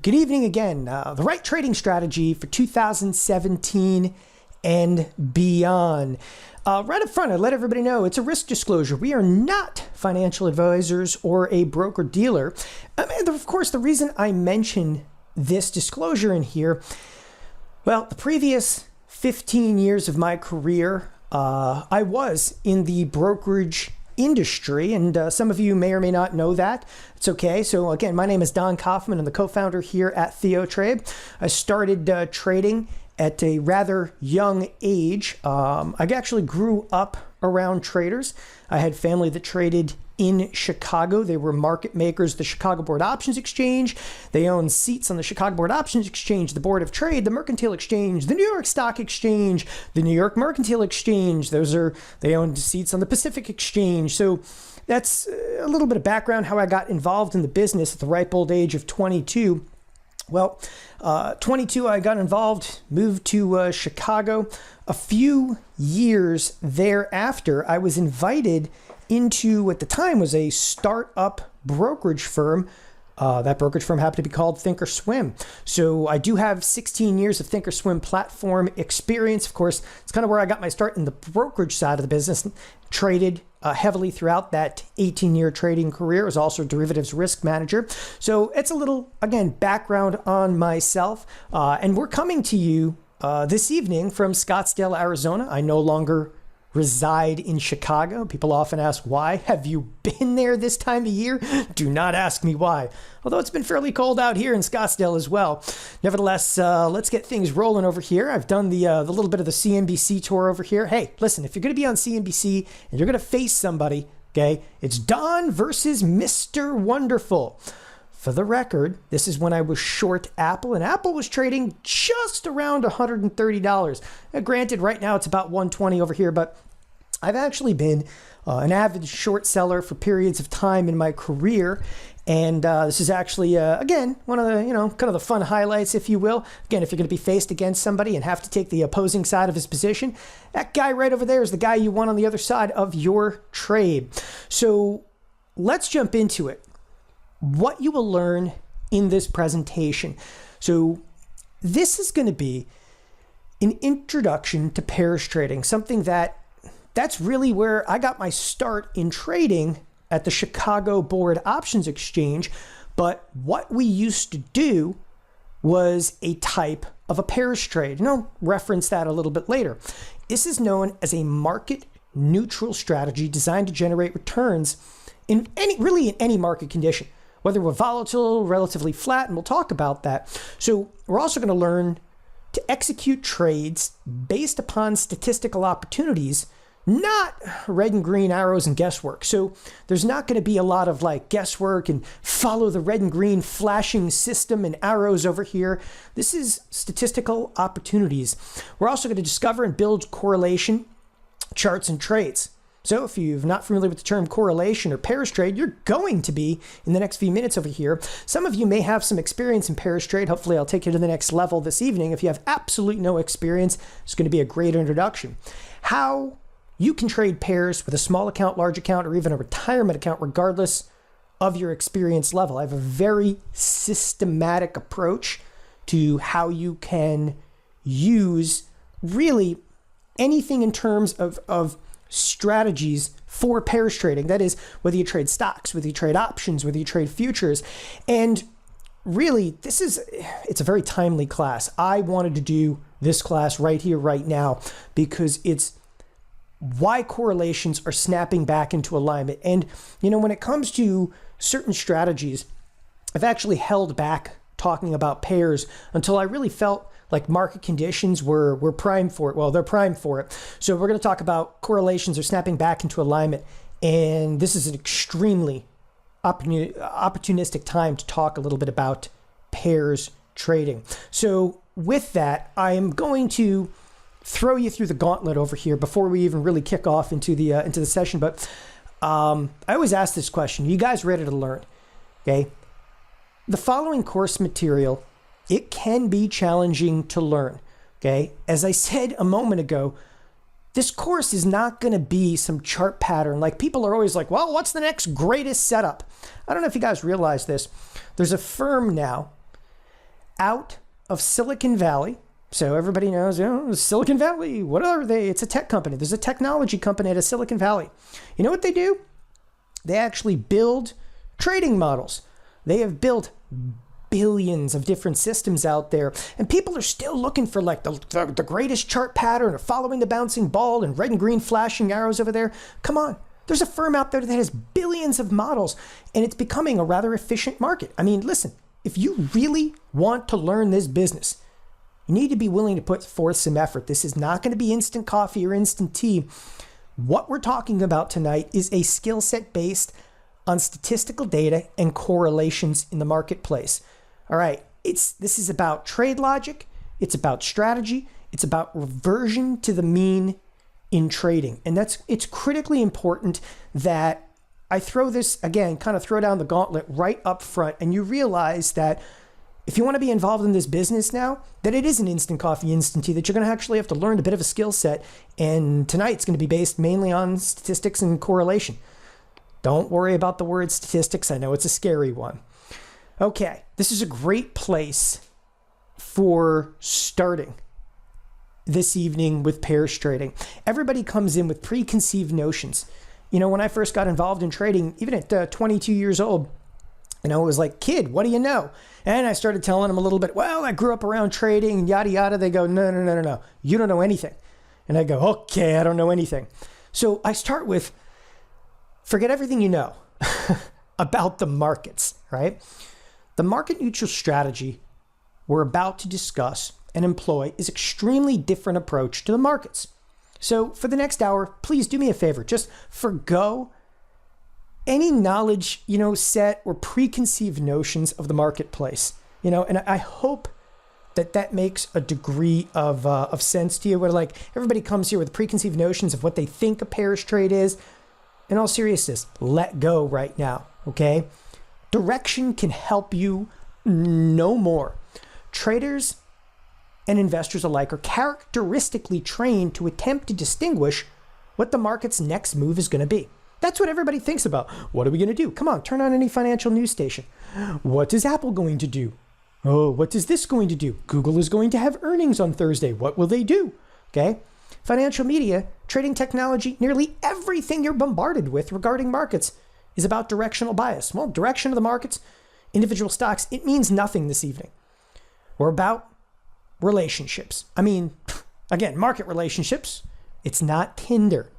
Good evening again. The right trading strategy for 2017 and beyond. Right up front, I let everybody know it's a risk disclosure. We are not financial advisors or a broker dealer. And of course, the reason I mention this disclosure in here, well, the previous 15 years of my career, I was in the brokerage industry, and some of you may or may not know that. It's okay. So again, my name is Don Kaufman. I'm the co-founder here at TheoTrade. I started trading at a rather young age. I actually grew up around traders. I had family that traded in Chicago. They were market makers, the Chicago Board Options Exchange. They owned seats on the Chicago Board Options Exchange, the Board of Trade, the Mercantile Exchange, the New York Stock Exchange, the New York Mercantile Exchange. They owned seats on the Pacific Exchange. So that's a little bit of background how I got involved in the business at the ripe old age of 22. Well, 22, I got involved, moved to Chicago. A few years thereafter, I was invited into, at the time, was a startup brokerage firm. That brokerage firm happened to be called thinkorswim. So I do have 16 years of thinkorswim platform experience. Of course, it's kind of where I got my start in the brokerage side of the business. Traded heavily throughout that 18-year trading career. I was also a derivatives risk manager. So it's a little, again, background on myself. And we're coming to you this evening from Scottsdale, Arizona. I no longer reside in Chicago. People often ask why. Have you been there this time of year? Do not ask me why. Although it's been fairly cold out here in Scottsdale as well. Nevertheless, let's get things rolling over here. I've done the little bit of the CNBC tour over here. Hey, listen, if you're going to be on CNBC and you're going to face somebody, okay, it's Don versus Mr. Wonderful. For the record, this is when I was short Apple, and Apple was trading just around $130. Now, granted, right now it's about $120 over here, but I've actually been an avid short seller for periods of time in my career. And this is actually, again, one of the, kind of the fun highlights, if you will. Again, if you're going to be faced against somebody and have to take the opposing side of his position, that guy right over there is the guy you want on the other side of your trade. So let's jump into it. What you will learn in this presentation. So this is going to be an introduction to Parrish trading, something that's really where I got my start in trading at the Chicago Board Options Exchange. But what we used to do was a type of a Parrish trade. And I'll reference that a little bit later. This is known as a market neutral strategy designed to generate returns in any market condition, whether we're volatile, relatively flat, and we'll talk about that. So we're also going to learn to execute trades based upon statistical opportunities, not red and green arrows and guesswork. So there's not going to be a lot of like guesswork and follow the red and green flashing system and arrows over here. This is statistical opportunities. We're also going to discover and build correlation charts and trades. So if you're not familiar with the term correlation or Parrish trade, you're going to be in the next few minutes over here. Some of you may have some experience in Parrish trade. Hopefully I'll take you to the next level this evening. If you have absolutely no experience, it's going to be a great introduction. How you can trade pairs with a small account, large account, or even a retirement account, regardless of your experience level. I have a very systematic approach to how you can use really anything in terms of strategies for Parrish trading. That is, whether you trade stocks, whether you trade options, whether you trade futures. And really, it's a very timely class. I wanted to do this class right here, right now, because it's why correlations are snapping back into alignment. And, when it comes to certain strategies, I've actually held back talking about pairs until I really felt like market conditions were primed for it. Well, they're primed for it. So we're going to talk about correlations or snapping back into alignment. And this is an extremely opportunistic time to talk a little bit about pairs trading. So with that, I am going to throw you through the gauntlet over here before we even really kick off into the session. But I always ask this question: you guys ready to learn? Okay. The following course material, it can be challenging to learn, okay? As I said a moment ago, this course is not going to be some chart pattern. Like, people are always like, well, what's the next greatest setup? I don't know if you guys realize this. There's a firm now out of Silicon Valley. So everybody knows, Silicon Valley, what are they? It's a tech company. There's a technology company out of Silicon Valley. You know what they do? They actually build trading models. They have built billions of different systems out there, and people are still looking for like the greatest chart pattern or following the bouncing ball and red and green flashing arrows over there. Come on. There's a firm out there that has billions of models, and it's becoming a rather efficient market. I mean, listen, if you really want to learn this business, you need to be willing to put forth some effort. This is not going to be instant coffee or instant tea. What we're talking about tonight is a skill set based on statistical data and correlations in the marketplace. All right, this is about trade logic, it's about strategy, it's about reversion to the mean in trading. And it's critically important that I throw this, again, kind of throw down the gauntlet right up front, and you realize that if you want to be involved in this business now, that it is an instant coffee, instant tea, that you're going to actually have to learn a bit of a skill set. And tonight's going to be based mainly on statistics and correlation. Don't worry about the word statistics. I know it's a scary one. Okay, this is a great place for starting this evening with Parrish trading. Everybody comes in with preconceived notions. You know, when I first got involved in trading, even at 22 years old, it was like, kid, what do you know? And I started telling them a little bit, well, I grew up around trading and yada, yada. They go, no. You don't know anything. And I go, okay, I don't know anything. So I start with, forget everything you know about the markets, right? The market neutral strategy we're about to discuss and employ is extremely different approach to the markets. So for the next hour, please do me a favor, just forgo any knowledge, set or preconceived notions of the marketplace, and I hope that makes a degree of sense to you, where like everybody comes here with preconceived notions of what they think a Parrish trade is. In all seriousness, let go right now, okay? Direction can help you no more. Traders and investors alike are characteristically trained to attempt to distinguish what the market's next move is going to be. That's what everybody thinks about. What are we going to do? Come on, turn on any financial news station. What is Apple going to do? Oh, what is this going to do? Google is going to have earnings on Thursday. What will they do? Okay. Financial media, trading technology, nearly everything you're bombarded with regarding markets is about directional bias. Well, direction of the markets, individual stocks, it means nothing this evening. We're about relationships. I mean, again, market relationships. It's not Tinder.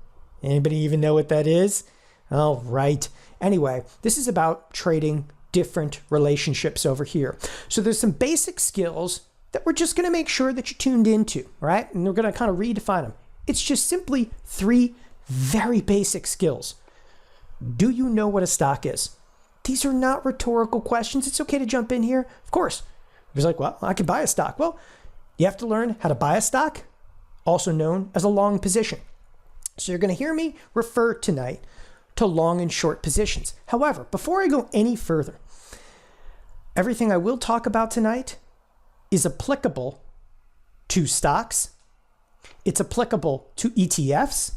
Anybody even know what that is? All right. Anyway, this is about trading different relationships over here. So there's some basic skills that we're just going to make sure that you're tuned into, right? And we're going to kind of redefine them. It's just simply 3 very basic skills. Do you know what a stock is? These are not rhetorical questions. It's okay to jump in here. Of course. It's like, well, I could buy a stock. Well, you have to learn how to buy a stock, also known as a long position. So you're going to hear me refer tonight to long and short positions. However, before I go any further, everything I will talk about tonight is applicable to stocks. It's applicable to ETFs,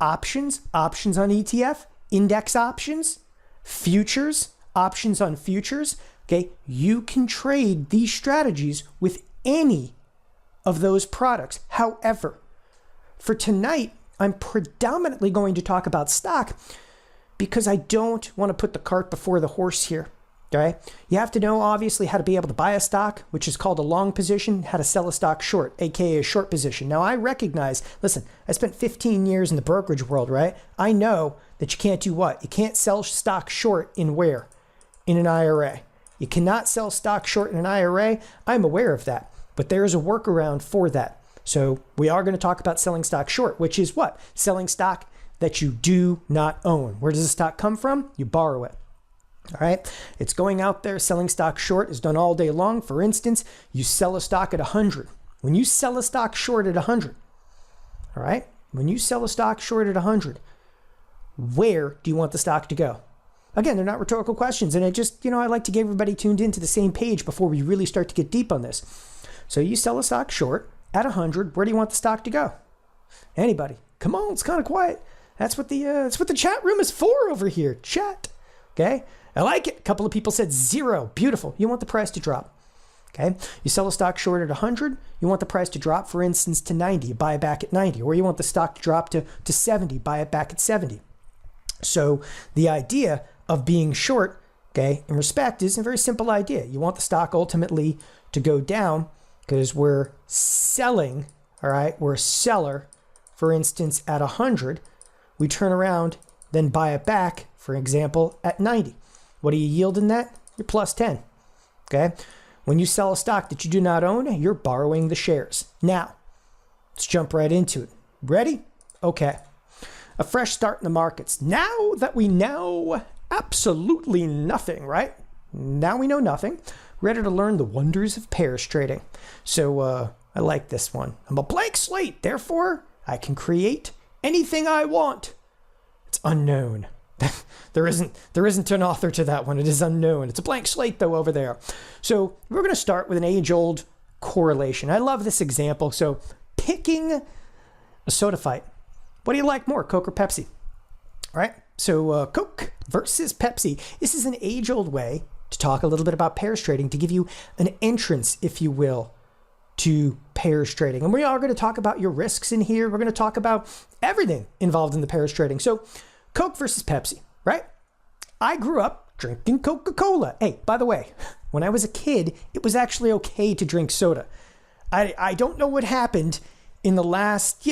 options on ETF, index options, futures, options on futures. Okay, you can trade these strategies with any of those products. However, for tonight, I'm predominantly going to talk about stock because I don't want to put the cart before the horse here. Okay, you have to know obviously how to be able to buy a stock, which is called a long position, how to sell a stock short, aka a short position. Now I recognize, listen, I spent 15 years in the brokerage world, right? I know that you can't do what? You can't sell stock short in where? In an IRA. You cannot sell stock short in an IRA. I'm aware of that, but there is a workaround for that. So we are going to talk about selling stock short, which is what? Selling stock that you do not own. Where does the stock come from? You borrow it. All right. It's going out there. Selling stock short is done all day long. For instance, you sell a stock at 100. When you sell a stock short at 100, all right, when you sell a stock short at 100, where do you want the stock to go? Again, they're not rhetorical questions. And I just, I like to get everybody tuned into the same page before we really start to get deep on this. So you sell a stock short at 100. Where do you want the stock to go? Anybody? Come on, it's kind of quiet. That's what the chat room is for over here. Chat. Okay. I like it. A couple of people said 0. Beautiful. You want the price to drop. Okay, you sell a stock short at 100, you want the price to drop, for instance, to 90, you buy it back at 90, or you want the stock to drop to 70, buy it back at 70. So the idea of being short, okay, in respect is a very simple idea. You want the stock ultimately to go down because we're selling, all right, we're a seller, for instance, at 100. We turn around, then buy it back, for example, at 90. What do you yield in that? You're plus 10, okay? When you sell a stock that you do not own, you're borrowing the shares. Now, let's jump right into it. Ready? Okay. A fresh start in the markets. Now that we know absolutely nothing, right? Now we know nothing. Ready to learn the wonders of Parrish trading. So I like this one. I'm a blank slate. Therefore, I can create anything I want. It's unknown. There isn't an author to that one. It is unknown. It's a blank slate, though, over there. So we're going to start with an age-old correlation. I love this example. So picking a soda fight. What do you like more, Coke or Pepsi? All right. So Coke versus Pepsi. This is an age-old way to talk a little bit about Parrish trading, to give you an entrance, if you will, to Parrish trading. And we are going to talk about your risks in here. We're going to talk about everything involved in the Parrish trading. So Coke versus Pepsi, right? I grew up drinking Coca-Cola. Hey, by the way, when I was a kid, it was actually okay to drink soda. I don't know what happened in the last,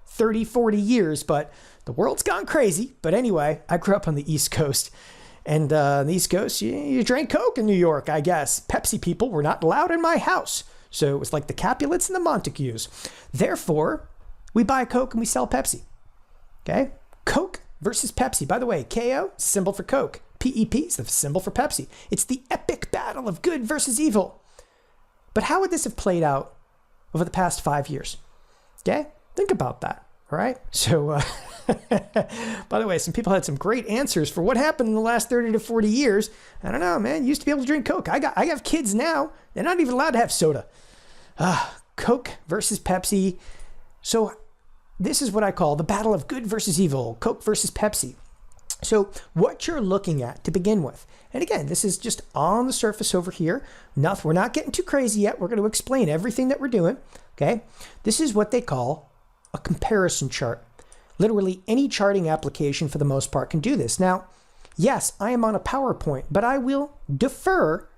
30, 40 years, but the world's gone crazy. But anyway, I grew up on the East Coast. And on the East Coast, you drank Coke in New York, I guess. Pepsi people were not allowed in my house. So it was like the Capulets and the Montagues. Therefore, we buy Coke and we sell Pepsi. Okay? Coke versus Pepsi. By the way, KO, symbol for Coke. PEP is the symbol for Pepsi. It's the epic battle of good versus evil. But how would this have played out over the past 5 years? Okay? Think about that. All right? So, by the way, some people had some great answers for what happened in the last 30 to 40 years. I don't know, man. You used to be able to drink Coke. I have kids now. They're not even allowed to have soda. Coke versus Pepsi. So this is what I call the battle of good versus evil. Coke versus Pepsi. So what you're looking at to begin with, and again, this is just on the surface over here. We're not getting too crazy yet. We're going to explain everything that we're doing. Okay. This is what they call a comparison chart. Literally any charting application for the most part can do this. Now, yes, I am on a PowerPoint, but I will defer,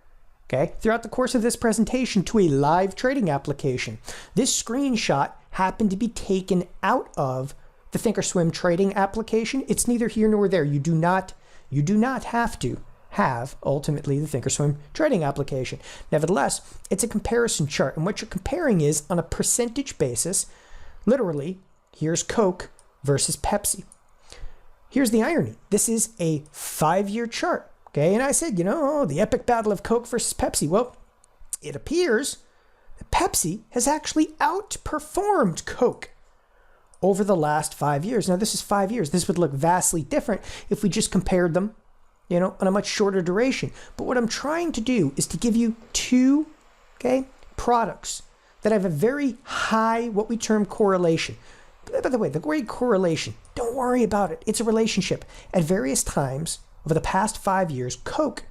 okay, throughout the course of this presentation to a live trading application. This screenshot happened to be taken out of the thinkorswim trading application. It's neither here nor there. You do not have to have ultimately the thinkorswim trading application. Nevertheless, it's a comparison chart, and what you're comparing is on a percentage basis. Literally, here's Coke versus Pepsi. Here's the irony. This is a 5-year chart. Okay, and I said, the epic battle of Coke versus Pepsi. Well, it appears that Pepsi has actually outperformed Coke over the last 5 years. Now, this is 5 years. This would look vastly different if we just compared them, on a much shorter duration. But what I'm trying to do is to give you two, products that have a very high, what we term correlation. By the way, the great correlation, don't worry about it. It's a relationship. At various times over the past 5 years, Coke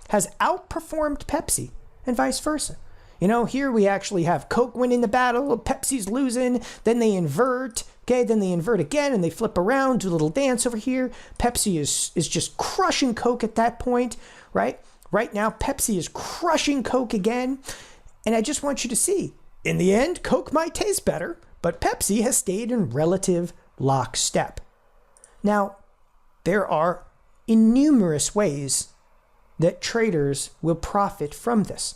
has outperformed Pepsi and vice versa. Here we actually have Coke winning the battle, Pepsi's losing, then they invert, then they invert again and they flip around, do a little dance over here. Pepsi is just crushing Coke at that point, right? Right now, Pepsi is crushing Coke again. And I just want you to see, in the end, Coke might taste better, but Pepsi has stayed in relative lockstep. Now, there are innumerous ways that traders will profit from this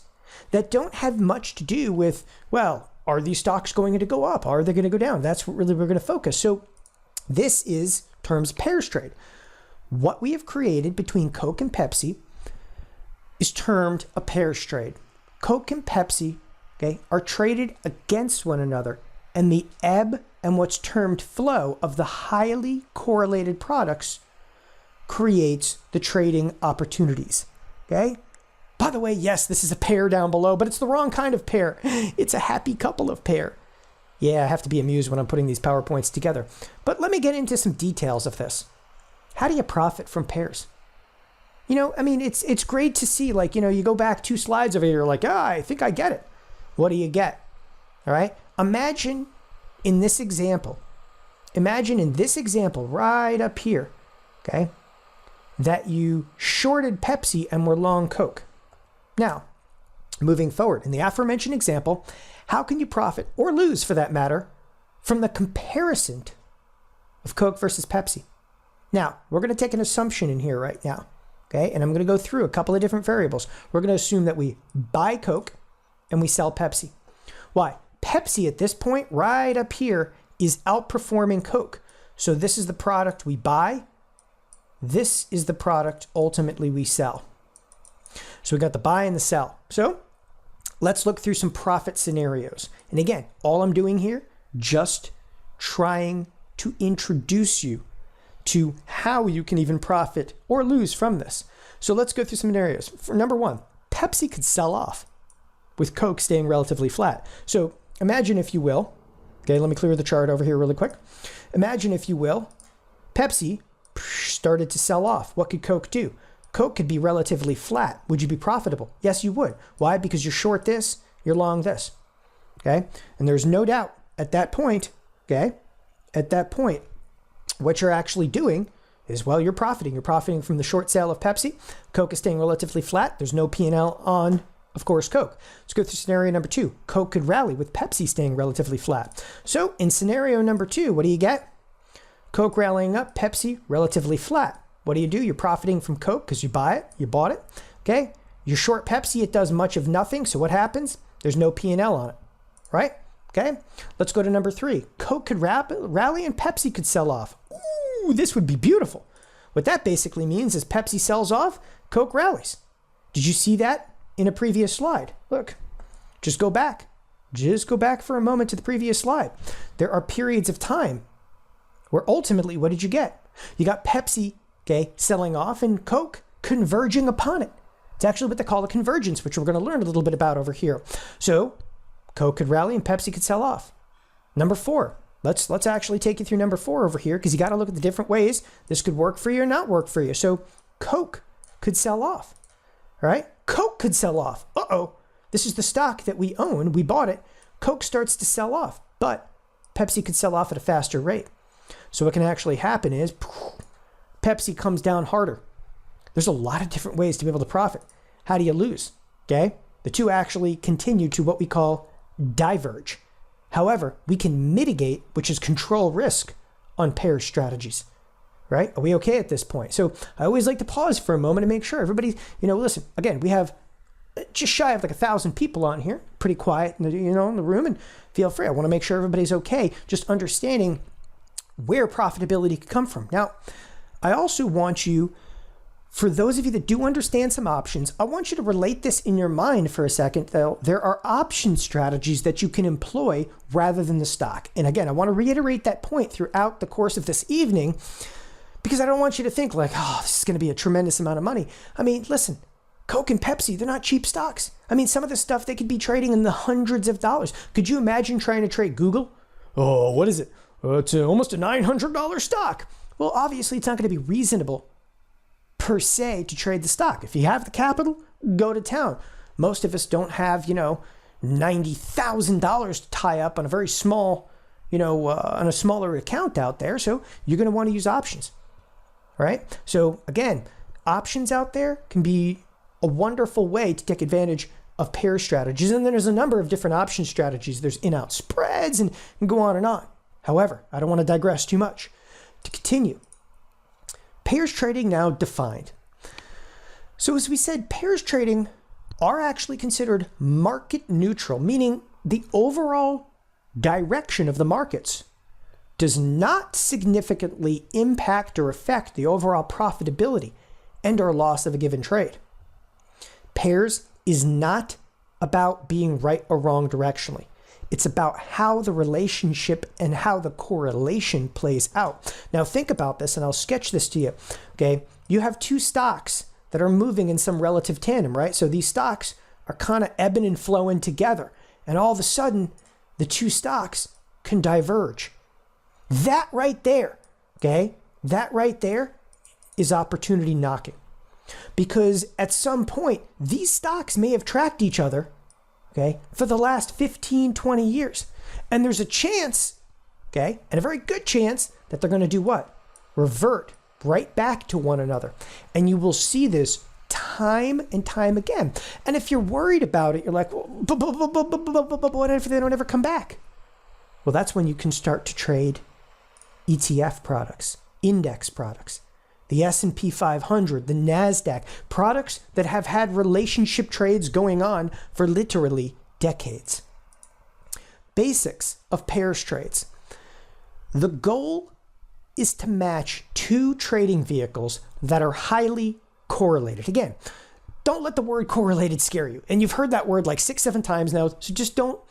that don't have much to do with, well, are these stocks going to go up? Are they going to go down? That's what really we're going to focus. So this is terms of Parrish trade. What we have created between Coke and Pepsi is termed a Parrish trade. Coke and Pepsi, are traded against one another, and the ebb and what's termed flow of the highly correlated products creates the trading opportunities. By the way, yes, this is a pair down below, but it's the wrong kind of pair. It's a happy couple of pair. Yeah, I have to be amused when I'm putting these PowerPoints together. But let me get into some details of this. How do you profit from pairs? You know, I mean, it's great to see, like, you know, you go back 2 slides over here, like, I think I get it. What do you get? All right. Imagine in this example right up here, okay, that you shorted Pepsi and were long Coke. Now, moving forward, in the aforementioned example, how can you profit, or lose for that matter, from the comparison of Coke versus Pepsi? Now, we're going to take an assumption in here right now, okay? And I'm going to go through a couple of different variables. We're going to assume that we buy Coke and we sell Pepsi. Why? Pepsi at this point right up here is outperforming Coke. So this is the product we buy. This is the product ultimately we sell. So we got the buy and the sell. So let's look through some profit scenarios. And again, all I'm doing here, just trying to introduce you to how you can even profit or lose from this. So let's go through some scenarios. For number 1, Pepsi could sell off with Coke staying relatively flat. So imagine, if you will, okay, let me clear the chart over here really quick. Imagine, if you will, Pepsi started to sell off. What could Coke do? Coke could be relatively flat. Would you be profitable? Yes, you would. Why? Because you're short this, you're long this. Okay? And there's no doubt at that point, okay, at that point, what you're actually doing is, well, you're profiting. You're profiting from the short sale of Pepsi. Coke is staying relatively flat. There's no P&L on, of course, Coke. Let's go through scenario number 2. Coke could rally with Pepsi staying relatively flat. So in scenario number 2, what do you get? Coke rallying up, Pepsi relatively flat. What do? You're profiting from Coke because you buy it, you bought it, okay? You're short Pepsi, it does much of nothing, so what happens? There's no P&L on it, right? Okay, let's go to number 3. Coke could rally and Pepsi could sell off. Ooh, this would be beautiful. What that basically means is Pepsi sells off, Coke rallies. Did you see that in a previous slide? Look, just go back. Just go back for a moment to the previous slide. There are periods of time where ultimately, what did you get? You got Pepsi, okay, selling off, and Coke converging upon it. It's actually what they call a convergence, which we're going to learn a little bit about over here. So Coke could rally and Pepsi could sell off. Number 4, let's actually take you through number 4 over here, because you got to look at the different ways this could work for you or not work for you. So Coke could sell off, all right? Coke could sell off. Uh-oh, this is the stock that we own. We bought it. Coke starts to sell off, but Pepsi could sell off at a faster rate. So what can actually happen is Pepsi comes down harder. There's a lot of different ways to be able to profit. How do you lose? Okay, the two actually continue to what we call diverge. However, we can mitigate, which is control risk, on pair strategies, right? Are we okay at this point? So I always like to pause for a moment and make sure everybody, listen, again, we have just shy of like 1,000 people on here, pretty quiet, in the room, and feel free. I want to make sure everybody's okay, just understanding where profitability could come from. Now, I also want you, for those of you that do understand some options, I want you to relate this in your mind for a second. There are option strategies that you can employ rather than the stock. And again, I want to reiterate that point throughout the course of this evening, because I don't want you to think like, oh, this is going to be a tremendous amount of money. I mean, listen, Coke and Pepsi, they're not cheap stocks. I mean, some of the stuff they could be trading in the hundreds of dollars. Could you imagine trying to trade Google? Oh, what is it? It's almost a $900 stock. Well, obviously, it's not going to be reasonable per se to trade the stock. If you have the capital, go to town. Most of us don't have, $90,000 to tie up on a very small, on a smaller account out there. So you're going to want to use options, right? So again, options out there can be a wonderful way to take advantage of pair strategies. And then there's a number of different option strategies. There's in-out spreads and go on and on. However, I don't want to digress too much. To continue, pairs trading now defined. So as we said, pairs trading are actually considered market neutral, meaning the overall direction of the markets does not significantly impact or affect the overall profitability and or loss of a given trade. Pairs is not about being right or wrong directionally. It's about how the relationship and how the correlation plays out. Now think about this, and I'll sketch this to you, okay? You have two stocks that are moving in some relative tandem, right? So these stocks are kind of ebbing and flowing together, and all of a sudden, the two stocks can diverge. That right there, okay? That right there is opportunity knocking. because at some point, these stocks may have tracked each other, okay, for the last 15, 20 years. And there's a chance, okay, and a very good chance that they're going to do what? Revert right back to one another. And you will see this time and time again. And if you're worried about it, you're like, well, what if they don't ever come back? Well, that's when you can start to trade ETF products, index products, the S&P 500, the NASDAQ, products that have had relationship trades going on for literally decades. Basics of pairs trades. The goal is to match two trading vehicles that are highly correlated. Again, don't let the word correlated scare you. And you've heard that word like 6-7 times now, so just don't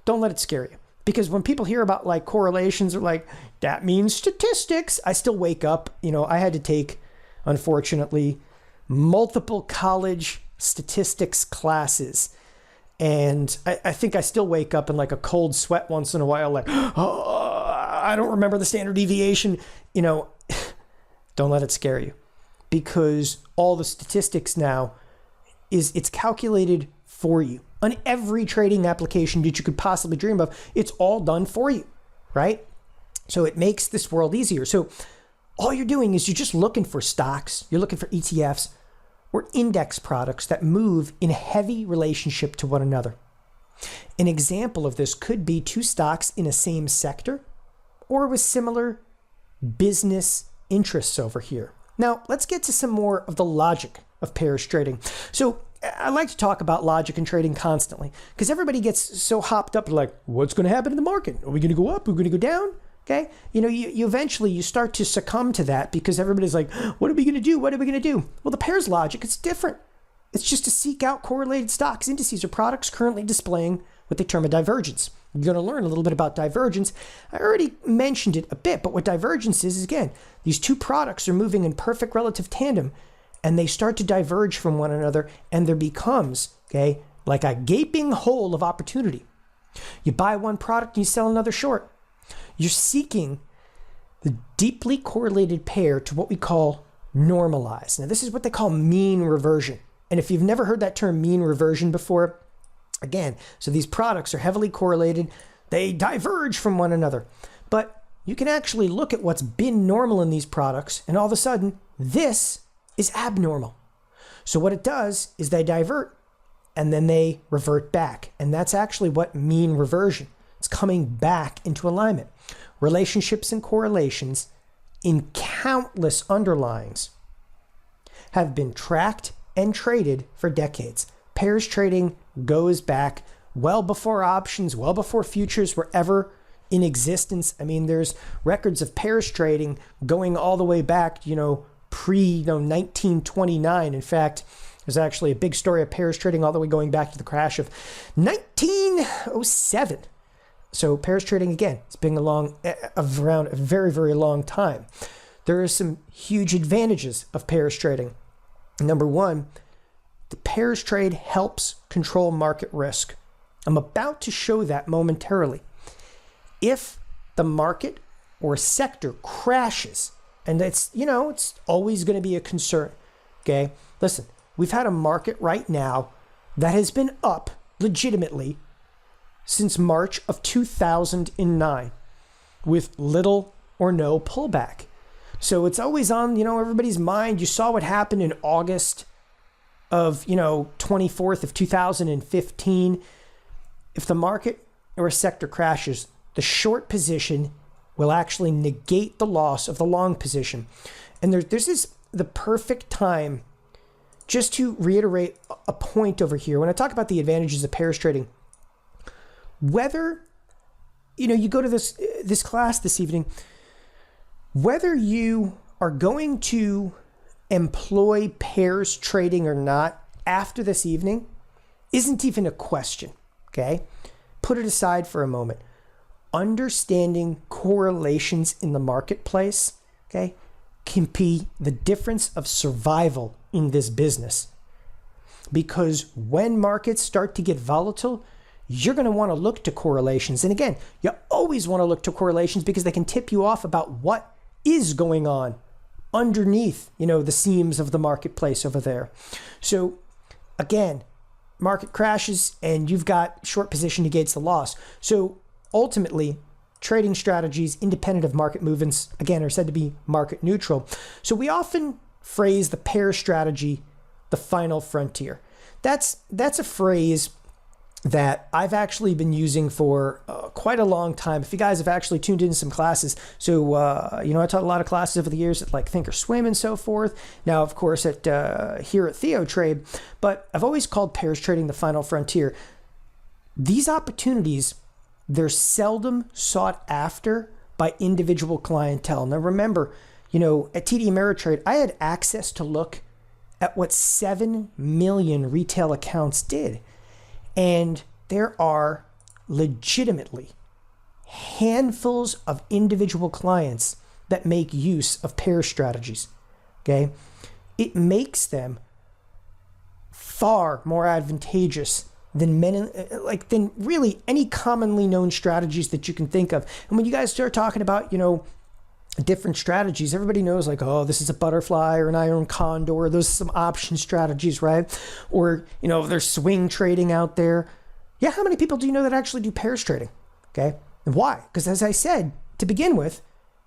let it scare you. Because when people hear about like correlations, or like, that means statistics, I still wake up. I had to take, unfortunately, multiple college statistics classes. And I think I still wake up in like a cold sweat once in a while, like, oh, I don't remember the standard deviation. Don't let it scare you, because all the statistics now it's calculated for you on every trading application that you could possibly dream of. It's all done for you, right? So it makes this world easier. So all you're doing is you're just looking for stocks, you're looking for ETFs or index products that move in heavy relationship to one another. An example of this could be two stocks in a same sector or with similar business interests over here. Now, let's get to some more of the logic of pairs trading. So I like to talk about logic and trading constantly, because everybody gets so hopped up like, what's going to happen in the market? Are we going to go up? Are we going to go down? Okay. You eventually start to succumb to that, because everybody's like, what are we going to do? What are we going to do? Well, the pairs logic, it's different. It's just to seek out correlated stocks, indices, or products currently displaying what they term a divergence. You're going to learn a little bit about divergence. I already mentioned it a bit, but what divergence is again, these two products are moving in perfect relative tandem, and they start to diverge from one another, and there becomes, okay, like a gaping hole of opportunity. You buy one product and you sell another short. You're seeking the deeply correlated pair to what we call normalized. Now, this is what they call mean reversion. And if you've never heard that term mean reversion before, again, so these products are heavily correlated. They diverge from one another. But you can actually look at what's been normal in these products, and all of a sudden, this is abnormal. So what it does is they divert, and then they revert back. And that's actually what mean reversion. It's coming back into alignment. Relationships and correlations in countless underlyings have been tracked and traded for decades. Pairs trading goes back well before options, well before futures were ever in existence. I mean, there's records of pairs trading going all the way back, pre 1929. In fact, there's actually a big story of pairs trading all the way going back to the crash of 1907. So pairs trading, again, it's been around a very, very long time. There are some huge advantages of pairs trading. Number one, the pairs trade helps control market risk. I'm about to show that momentarily. If the market or sector crashes, and it's always going to be a concern, okay? Listen, we've had a market right now that has been up legitimately since March of 2009 with little or no pullback. So it's always on, everybody's mind. You saw what happened in August of, 24th of 2015. If the market or a sector crashes, the short position will actually negate the loss of the long position. And this is the perfect time just to reiterate a point over here. When I talk about the advantages of pairs trading, whether, you go to this class this evening, whether you are going to employ pairs trading or not after this evening isn't even a question, okay? Put it aside for a moment. Understanding correlations in the marketplace, okay, can be the difference of survival in this business. Because when markets start to get volatile, you're going to want to look to correlations. And again, you always want to look to correlations because they can tip you off about what is going on underneath, the seams of the marketplace over there. So again, market crashes and you've got short position negates the loss. So ultimately, trading strategies independent of market movements, again, are said to be market neutral. So we often phrase the pair strategy the final frontier. That's a phrase that I've actually been using for quite a long time. If you guys have actually tuned in some classes, so I taught a lot of classes over the years at like thinkorswim and so forth. Now, of course, at here at TheoTrade, but I've always called pairs trading the final frontier. These opportunities, they're seldom sought after by individual clientele. Now, remember, at TD Ameritrade, I had access to look at what 7 million retail accounts did. And there are legitimately handfuls of individual clients that make use of pair strategies, okay? It makes them far more advantageous than than really any commonly known strategies that you can think of. And when you guys start talking about, different strategies, everybody knows like, oh, this is a butterfly or an iron condor. Those are some option strategies, right? Or, there's swing trading out there. Yeah, how many people do you know that actually do pairs trading? Okay. And why? Because as I said, to begin with,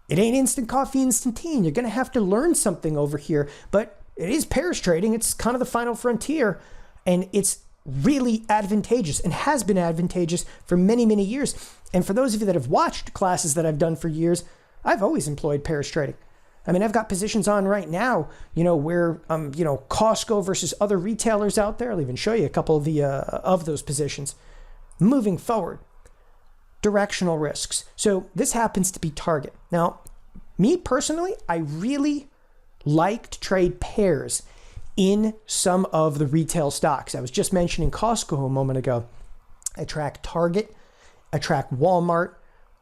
it ain't instant coffee, instant tea. You're going to have to learn something over here, but it is pairs trading. It's kind of the final frontier, and it's really advantageous and has been advantageous for many, many years. And for those of you that have watched classes that I've done for years, I've always employed pairs trading. I mean, I've got positions on right now, where, Costco versus other retailers out there. I'll even show you a couple of those positions. Moving forward, directional risks. So this happens to be Target. Now, me personally, I really like to trade pairs in some of the retail stocks. I was just mentioning Costco a moment ago. I track Target, I track Walmart,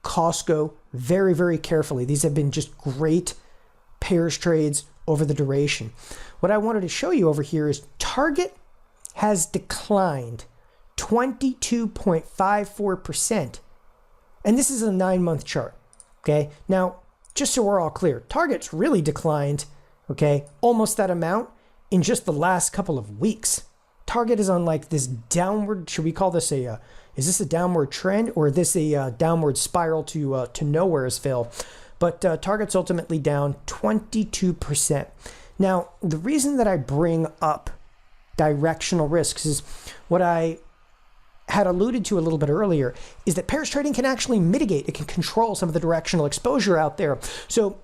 Costco very, very carefully. These have been just great pairs trades over the duration. What I wanted to show you over here is Target has declined 22.54%. And this is a 9-month chart. Okay. Now, just so we're all clear, Target's really declined, okay, almost that amount in just the last couple of weeks. Target is on like this downward, should we call this is this a downward trend or is this a downward spiral to nowheresville? But Target's ultimately down 22%. Now, the reason that I bring up directional risks is what I had alluded to a little bit earlier, is that pairs trading can actually mitigate, it can control some of the directional exposure out there. So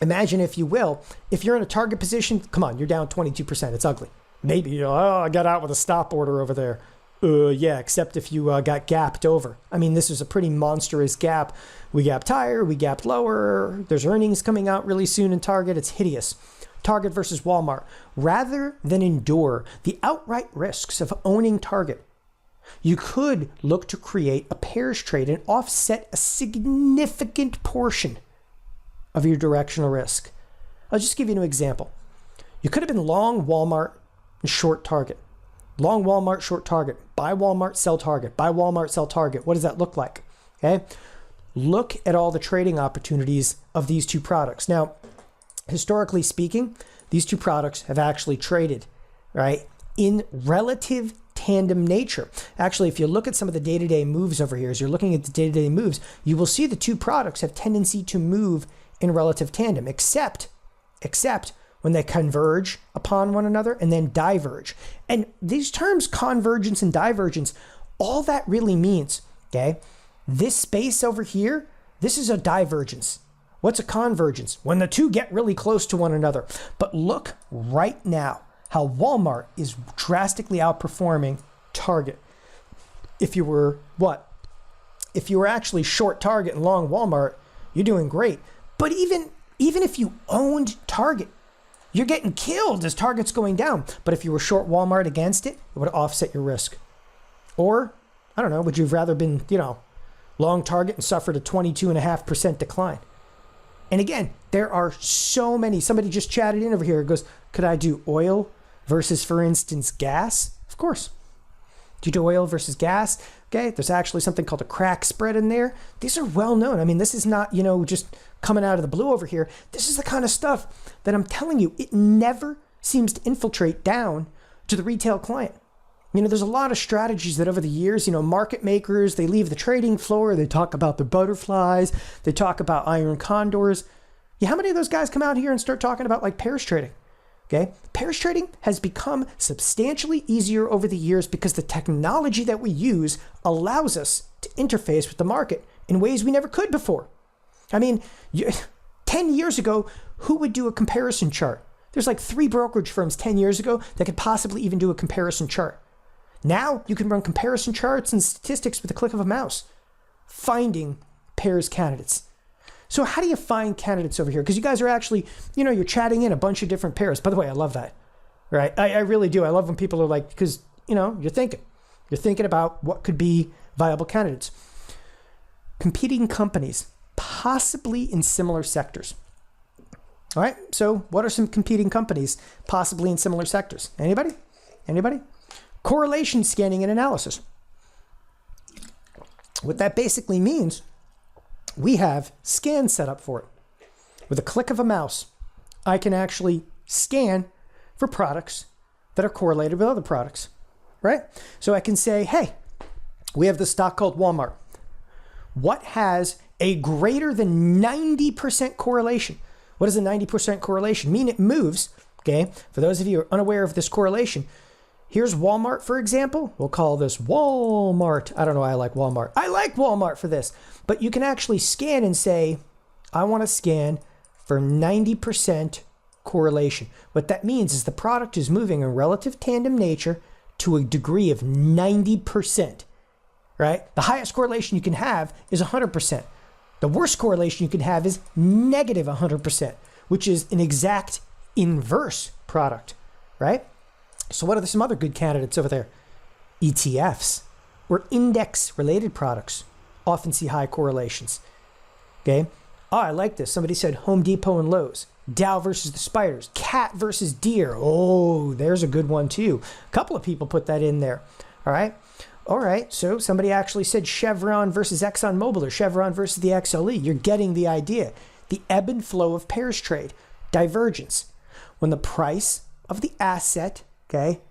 imagine, if you will, if you're in a target position, come on, you're down 22%, it's ugly. Maybe, I got out with a stop order over there. Yeah, except if you got gapped over. I mean, this is a pretty monstrous gap. We gapped higher, we gapped lower. There's earnings coming out really soon in Target. It's hideous. Target versus Walmart. Rather than endure the outright risks of owning Target, you could look to create a pairs trade and offset a significant portion of your directional risk. I'll just give you an example. You could have been long Walmart and short Target. Long Walmart, short Target. Buy Walmart, sell Target. Buy Walmart, sell Target. What does that look like? Okay. Look at all the trading opportunities of these two products. Now, historically speaking, these two products have actually traded, right, in relative tandem nature. Actually, if you look at some of the day-to-day moves over here, as you're looking at the day-to-day moves, you will see the two products have tendency to move in relative tandem, except when they converge upon one another and then diverge. And these terms, convergence and divergence, all that really means, okay, this space over here, this is a divergence. What's a convergence? When the two get really close to one another. But look right now how Walmart is drastically outperforming Target. If you were If you were actually short Target and long Walmart, you're doing great. But even if you owned Target, you're getting killed as Target's going down. But if you were short Walmart against it, it would offset your risk. Or, I don't know, would you have rather been, long Target and suffered a 22.5% decline? And again, there are so many. Somebody just chatted in over here. It goes, could I do oil versus, for instance, gas? Of course. due to oil versus gas. Okay, there's actually something called a crack spread in there. These are well known. I mean, this is not, just coming out of the blue over here. This is the kind of stuff that I'm telling you, it never seems to infiltrate down to the retail client. There's a lot of strategies that over the years, market makers, they leave the trading floor, they talk about the butterflies, they talk about iron condors. Yeah, how many of those guys come out here and start talking about like Parrish trading? Okay, Parrish trading has become substantially easier over the years because the technology that we use allows us to interface with the market in ways we never could before. I mean, 10 years ago, who would do a comparison chart? There's like 3 brokerage firms 10 years ago that could possibly even do a comparison chart. Now you can run comparison charts and statistics with the click of a mouse, finding pairs candidates. So how do you find candidates over here? Because you guys are actually, you're chatting in a bunch of different pairs. By the way, I love that, right? I really do. I love when people are like, because, you're thinking about what could be viable candidates. Competing companies, possibly in similar sectors. All right, so what are some competing companies possibly in similar sectors? Anybody? Correlation scanning and analysis. What that basically means, we have scans set up for it. With a click of a mouse, I can actually scan for products that are correlated with other products, right? So I can say, hey, we have this stock called Walmart. What has a greater than 90% correlation? What does a 90% correlation mean? It moves, okay? For those of you who are unaware of this correlation, here's Walmart, for example. We'll call this Walmart. I don't know why I like Walmart. I like Walmart for this. But you can actually scan and say, I want to scan for 90% correlation. What that means is the product is moving in relative tandem nature to a degree of 90%, right? The highest correlation you can have is 100%. The worst correlation you can have is negative 100%, which is an exact inverse product, right? So what are some other good candidates over there? ETFs or index-related products often see high correlations. Okay. Oh, I like this. Somebody said Home Depot and Lowe's, Dow versus the spiders, cat versus deer. Oh, there's a good one too. A couple of people put that in there. All right. So somebody actually said Chevron versus ExxonMobil or Chevron versus the XLE. You're getting the idea. The ebb and flow of Parrish trade, divergence. When the price of the asset, okay,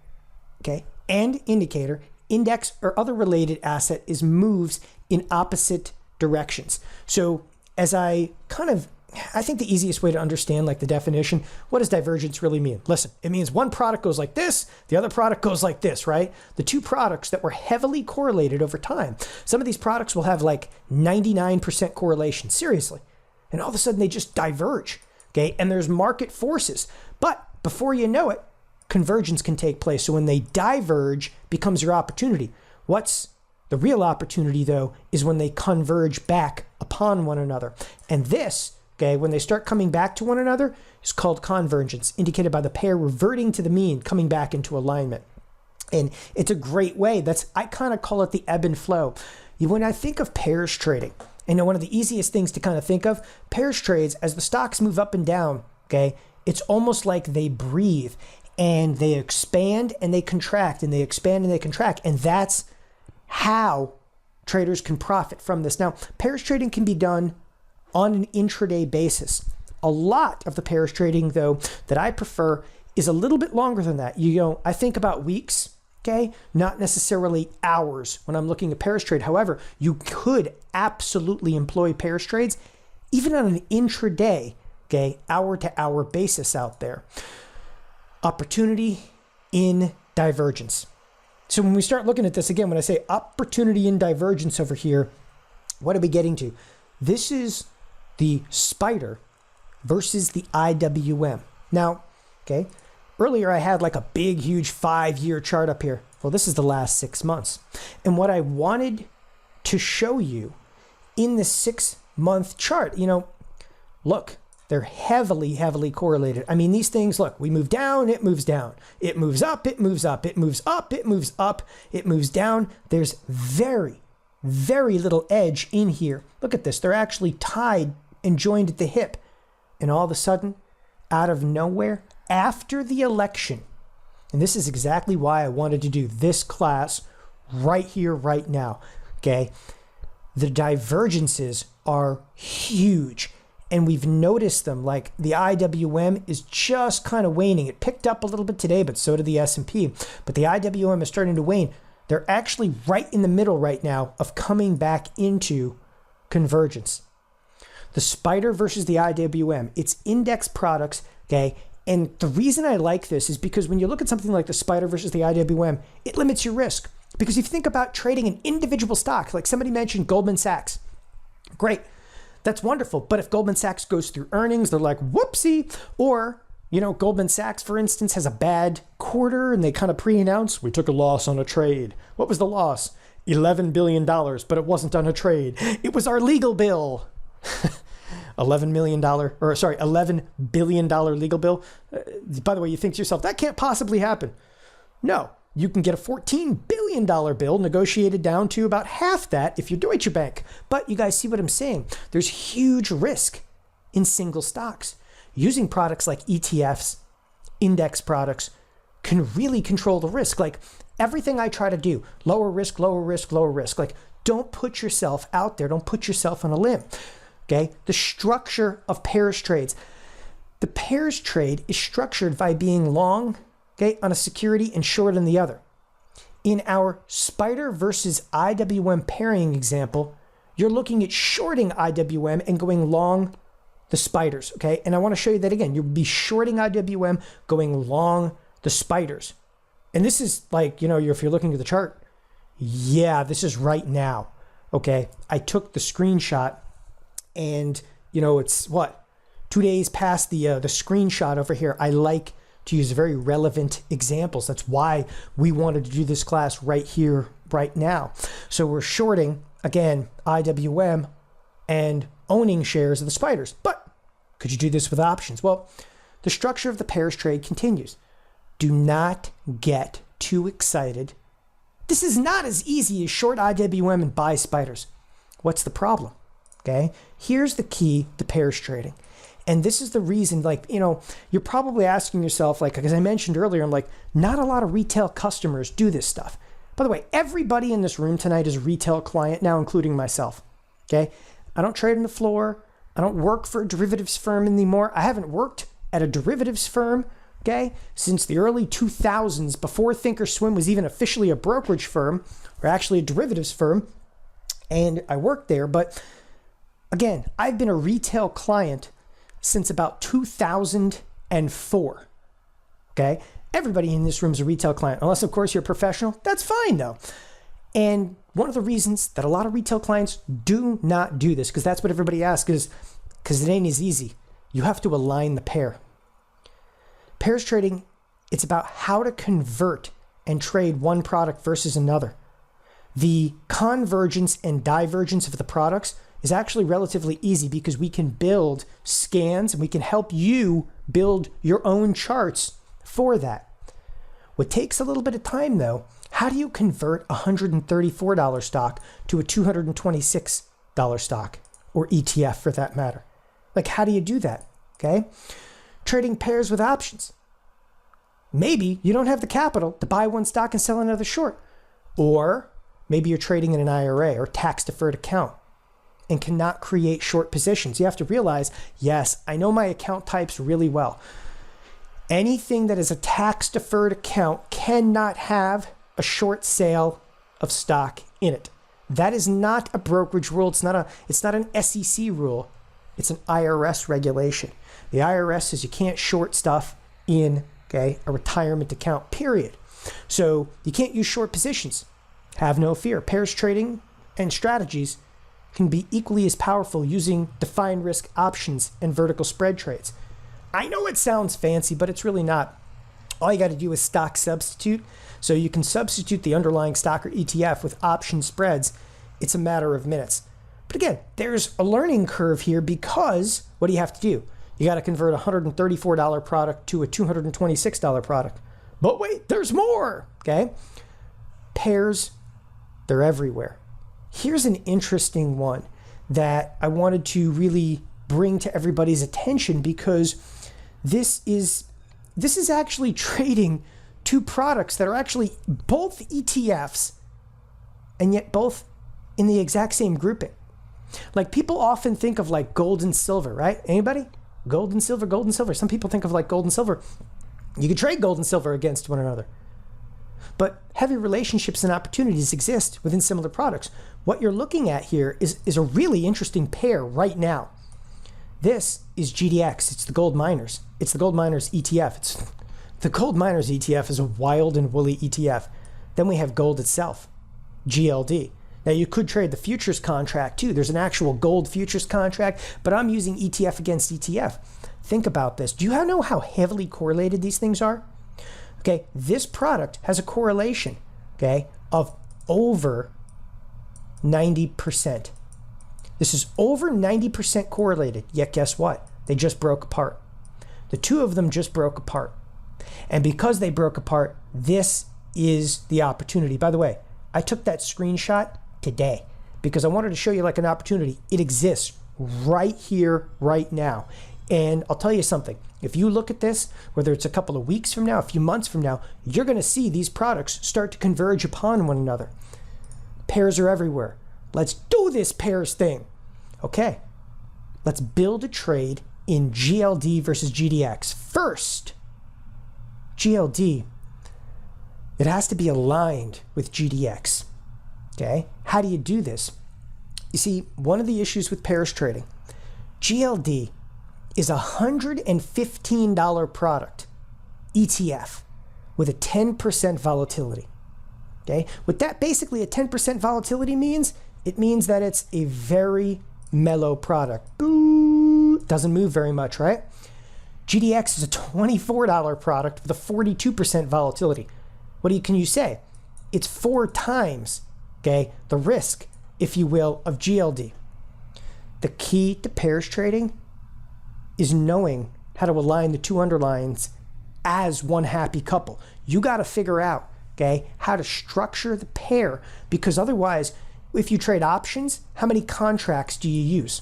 and indicator, index, or other related asset moves in opposite directions. So as I think the easiest way to understand like the definition, what does divergence really mean? Listen, it means one product goes like this, the other product goes like this, right? The two products that were heavily correlated over time. Some of these products will have like 99% correlation, seriously. And all of a sudden they just diverge, okay? And there's market forces. But before you know it, convergence can take place. So when they diverge becomes your opportunity. What's the real opportunity though is when they converge back upon one another. And this, okay, when they start coming back to one another is called convergence, indicated by the pair reverting to the mean, coming back into alignment. And it's a great way. I kind of call it the ebb and flow. When I think of Parrish trading, one of the easiest things to kind of think of, Parrish trades, as the stocks move up and down, okay, it's almost like they breathe and they expand and they contract and they expand and they contract. And that's how traders can profit from this. Now, Parrish trading can be done on an intraday basis. A lot of the Parrish trading, though, that I prefer is a little bit longer than that. I think about weeks, okay, not necessarily hours when I'm looking at Parrish trade. However, you could absolutely employ Parrish trades even on an intraday, okay, hour-to-hour basis out there. Opportunity in divergence. So when we start looking at this again, when I say opportunity in divergence over here, what are we getting to? This is the spider versus the IWM. Now, okay, earlier I had like a big, huge 5-year chart up here. Well, this is the last 6 months. And what I wanted to show you in the 6-month chart, look, they're heavily, heavily correlated. I mean, these things, look, we move down, it moves down. It moves up, it moves up. It moves up, it moves up. It moves down. There's very, very little edge in here. Look at this. They're actually tied and joined at the hip. And all of a sudden, out of nowhere, after the election, and this is exactly why I wanted to do this class right here, right now, okay? The divergences are huge, and we've noticed them. Like the IWM is just kind of waning. It picked up a little bit today, but so did the S&P. But the IWM is starting to wane. They're actually right in the middle right now of coming back into convergence. The spider versus the IWM, it's index products, okay? And the reason I like this is because when you look at something like the spider versus the IWM, it limits your risk. Because if you think about trading an individual stock, like somebody mentioned Goldman Sachs, great, that's wonderful. But if Goldman Sachs goes through earnings, they're like, whoopsie. Or, Goldman Sachs, for instance, has a bad quarter and they kind of pre-announce, we took a loss on a trade. What was the loss? $11 billion, but it wasn't on a trade. It was our legal bill. $11 billion legal bill. By the way, you think to yourself, that can't possibly happen. No, you can get a $14 billion bill negotiated down to about half that if you're Deutsche Bank. But you guys see what I'm saying? There's huge risk in single stocks. Using products like ETFs, index products, can really control the risk. Like everything I try to do, lower risk, lower risk, lower risk. Like don't put yourself out there. Don't put yourself on a limb. Okay, the structure of Parrish trades. The Parrish trade is structured by being long, okay, on a security and short on the other. In our spider versus IWM pairing example, you're looking at shorting IWM and going long the spiders, okay? And I want to show you that again. You'll be shorting IWM, going long the spiders. And this is like, if you're looking at the chart, yeah, this is right now, okay? I took the screenshot. And, it's 2 days past the screenshot over here. I like to use very relevant examples. That's why we wanted to do this class right here, right now. So we're shorting, again, IWM and owning shares of the spiders. But could you do this with options? Well, the structure of the Parrish trade continues. Do not get too excited. This is not as easy as short IWM and buy spiders. What's the problem? Okay, here's the key to Parrish trading. And this is the reason, you're probably asking yourself, as I mentioned earlier, I'm like, not a lot of retail customers do this stuff. By the way, everybody in this room tonight is a retail client now, including myself. Okay, I don't trade on the floor. I don't work for a derivatives firm anymore. I haven't worked at a derivatives firm, okay, since the early 2000s, before thinkorswim was even officially a brokerage firm, or actually a derivatives firm. And I worked there, but again, I've been a retail client since about 2004, okay? Everybody in this room is a retail client, unless, of course, you're a professional. That's fine, though. And one of the reasons that a lot of retail clients do not do this, because that's what everybody asks, is because it ain't as easy. You have to align the pair. Parrish trading, it's about how to convert and trade one product versus another. The convergence and divergence of the products is actually relatively easy because we can build scans and we can help you build your own charts for that. What takes a little bit of time though, how do you convert a $134 stock to a $226 stock, or ETF for that matter? How do you do that? Okay. Trading pairs with options. Maybe you don't have the capital to buy one stock and sell another short, or maybe you're trading in an IRA or tax deferred account and cannot create short positions. You have to realize, yes, I know my account types really well. Anything that is a tax deferred account cannot have a short sale of stock in it. That is not a brokerage rule. It's not an SEC rule. It's an IRS regulation. The IRS says you can't short stuff in, a retirement account, period. So you can't use short positions. Have no fear. Parrish trading and strategies can be equally as powerful using defined risk options and vertical spread trades. I know it sounds fancy, but it's really not. All you got to do is stock substitute. So you can substitute the underlying stock or ETF with option spreads. It's a matter of minutes. But again, there's a learning curve here because what do you have to do? You got to convert a $134 product to a $226 product. But wait, there's more, okay? Pairs, they're everywhere. Here's an interesting one that I wanted to really bring to everybody's attention because this is actually trading two products that are actually both ETFs and yet both in the exact same grouping. Like people often think of like gold and silver, right? Anybody? Gold and silver, gold and silver. Some people think of like gold and silver. You could trade gold and silver against one another. But heavy relationships and opportunities exist within similar products. What you're looking at here is a really interesting pair right now. This is GDX. It's the gold miners. It's the gold miners ETF. The gold miners ETF is a wild and woolly ETF. Then we have gold itself, GLD. Now you could trade the futures contract too. There's an actual gold futures contract, but I'm using ETF against ETF. Think about this. Do you know how heavily correlated these things are? Okay, this product has a correlation, okay, of over 90%. This is over 90% correlated, yet guess what? They just broke apart. The two of them just broke apart. And because they broke apart, this is the opportunity. By the way, I took that screenshot today because I wanted to show you like an opportunity. It exists right here, right now. And I'll tell you something, if you look at this, whether it's a couple of weeks from now, a few months from now, you're going to see these products start to converge upon one another. Pairs are everywhere. Let's do this pairs thing. Okay, let's build a trade in GLD versus GDX. First, GLD, it has to be aligned with GDX. Okay, how do you do this? You see, one of the issues with pairs trading, GLD is a $115 product, ETF, with a 10% volatility. Okay, what that basically a 10% volatility means, it means that it's a very mellow product. Ooh, doesn't move very much, right? GDX is a $24 product with a 42% volatility. Can you say? It's 4 times, okay, the risk, if you will, of GLD. The key to pairs trading is knowing how to align the two underlines as one happy couple. You got to figure out, okay, how to structure the pair, because otherwise, if you trade options, how many contracts do you use?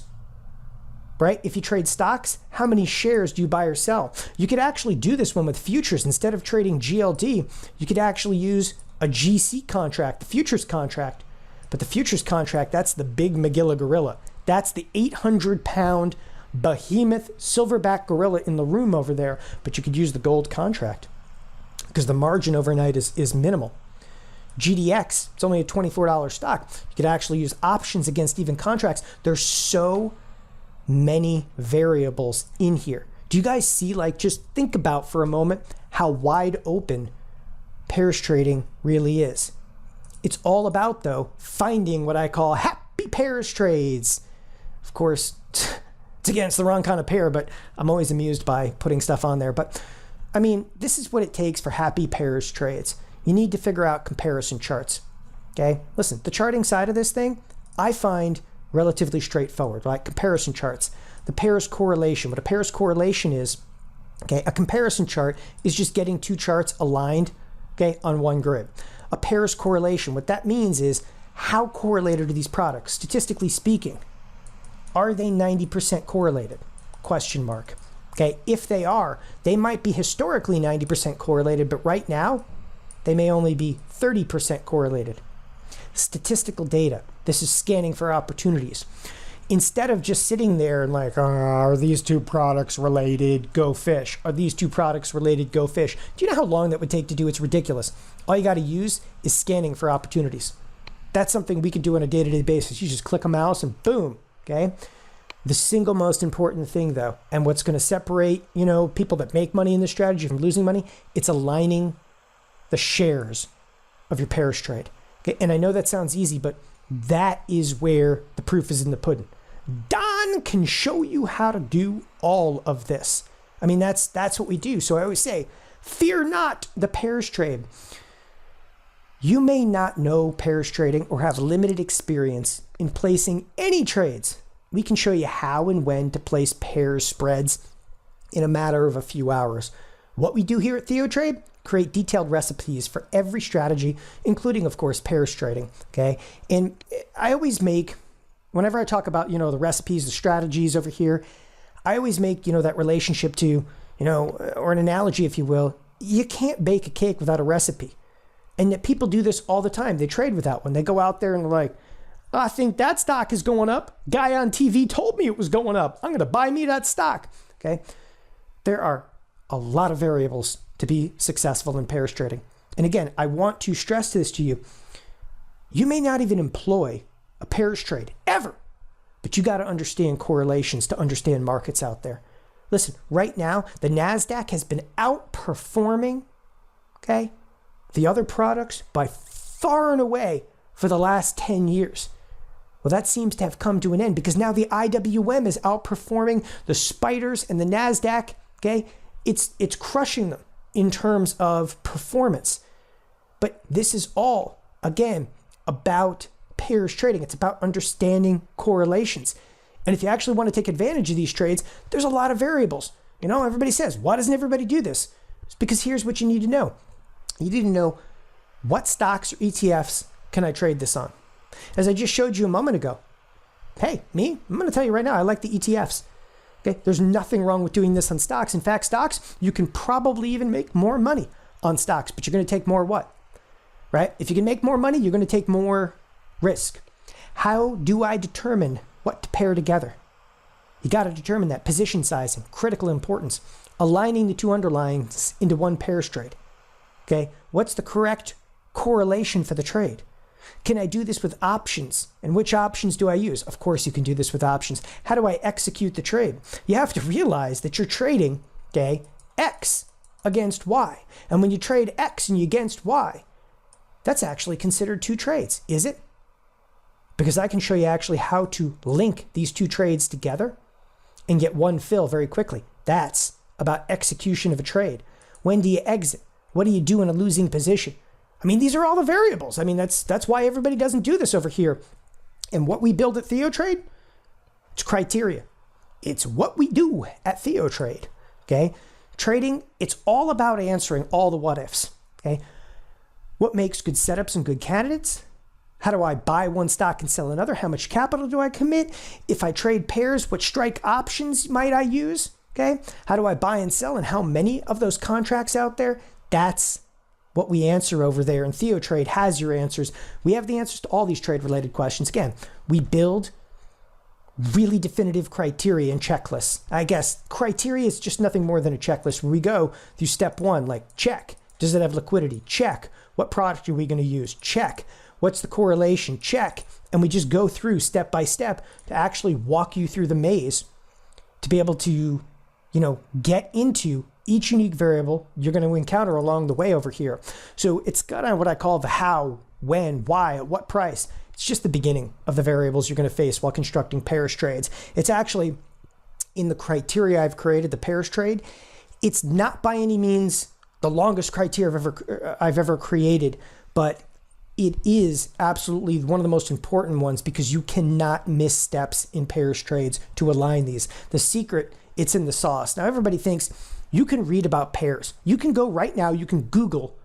Right? If you trade stocks, how many shares do you buy or sell? You could actually do this one with futures. Instead of trading GLD, you could actually use a GC contract, the futures contract. But the futures contract, that's the big Magilla gorilla. That's the 800-pound behemoth silverback gorilla in the room over there. But you could use the gold contract because the margin overnight is minimal. GDX, it's only a $24 stock. You could actually use options against even contracts. There's so many variables in here. Do you guys see, like, just think about for a moment how wide open pairs trading really is. It's all about, though, finding what I call happy pairs trades. Of course, it's against the wrong kind of pair, but I'm always amused by putting stuff on there. But I mean, this is what it takes for happy pairs trades. You need to figure out comparison charts. Okay, listen, the charting side of this thing, I find relatively straightforward, like comparison charts. The pairs correlation, what a pairs correlation is, okay, a comparison chart is just getting two charts aligned, okay, on one grid. A pairs correlation, what that means is how correlated are these products? Statistically speaking, are they 90% correlated? Question mark. Okay, if they are, they might be historically 90% correlated, but right now, they may only be 30% correlated. Statistical data. This is scanning for opportunities. Instead of just sitting there and like, are these two products related? Go fish. Are these two products related? Go fish. Do you know how long that would take to do? It's ridiculous. All you got to use is scanning for opportunities. That's something we can do on a day-to-day basis. You just click a mouse and boom, okay? The single most important thing, though, and what's going to separate, people that make money in this strategy from losing money, it's aligning the shares of your pairs trade. Okay? And I know that sounds easy, but that is where the proof is in the pudding. Don can show you how to do all of this. I mean, that's what we do. So I always say, fear not the pairs trade. You may not know pairs trading or have limited experience in placing any trades. We can show you how and when to place pairs spreads in a matter of a few hours. What we do here at TheoTrade, create detailed recipes for every strategy, including, of course, pairs trading, okay? And I always make, whenever I talk about, the recipes, the strategies over here, I always make, that relationship to, or an analogy, if you will. You can't bake a cake without a recipe. And yet people do this all the time. They trade without one. They go out there and they're like, I think that stock is going up. Guy on TV told me it was going up. I'm going to buy me that stock. Okay. There are a lot of variables to be successful in pairs trading. And again, I want to stress this to you. You may not even employ a pairs trade ever, but you got to understand correlations to understand markets out there. Listen, right now, the NASDAQ has been outperforming, okay, the other products by far and away for the last 10 years. Well, that seems to have come to an end because now the IWM is outperforming the spiders and the NASDAQ, okay? It's crushing them in terms of performance. But this is all, again, about pairs trading. It's about understanding correlations. And if you actually want to take advantage of these trades, there's a lot of variables. You know, everybody says, why doesn't everybody do this? It's because here's what you need to know. You need to know what stocks or ETFs can I trade this on? As I just showed you a moment ago. Hey, I'm going to tell you right now, I like the ETFs. Okay, there's nothing wrong with doing this on stocks. In fact, stocks, you can probably even make more money on stocks, but you're going to take more what? Right? If you can make more money, you're going to take more risk. How do I determine what to pair together? You got to determine that. Position sizing, critical importance, aligning the two underlyings into one pairs trade. Okay, what's the correct correlation for the trade? Can I do this with options? And which options do I use? Of course, you can do this with options. How do I execute the trade? You have to realize that you're trading, okay, X against Y. And when you trade X and you against Y, that's actually considered two trades, is it? Because I can show you actually how to link these two trades together and get one fill very quickly. That's about execution of a trade. When do you exit? What do you do in a losing position? I mean, these are all the variables. I mean, that's why everybody doesn't do this over here. And what we build at TheoTrade, it's criteria. It's what we do at TheoTrade, okay? Trading, it's all about answering all the what ifs, okay? What makes good setups and good candidates? How do I buy one stock and sell another? How much capital do I commit? If I trade pairs, what strike options might I use, okay? How do I buy and sell and how many of those contracts out there? That's what we answer over there, and TheoTrade has your answers. We have the answers to all these trade-related questions. Again, we build really definitive criteria and checklists. I guess criteria is just nothing more than a checklist where we go through step one, like check. Does it have liquidity? Check. What product are we going to use? Check. What's the correlation? Check. And we just go through step by step to actually walk you through the maze to be able to, get into each unique variable you're going to encounter along the way over here. So it's kind of what I call the how, when, why, at what price. It's just the beginning of the variables you're going to face while constructing pairs trades. It's actually in the criteria I've created, the pairs trade. It's not by any means the longest criteria I've ever created, but it is absolutely one of the most important ones because you cannot miss steps in pairs trades to align these. The secret, it's in the sauce. Now everybody thinks you can read about pairs. You can go right now, you can Google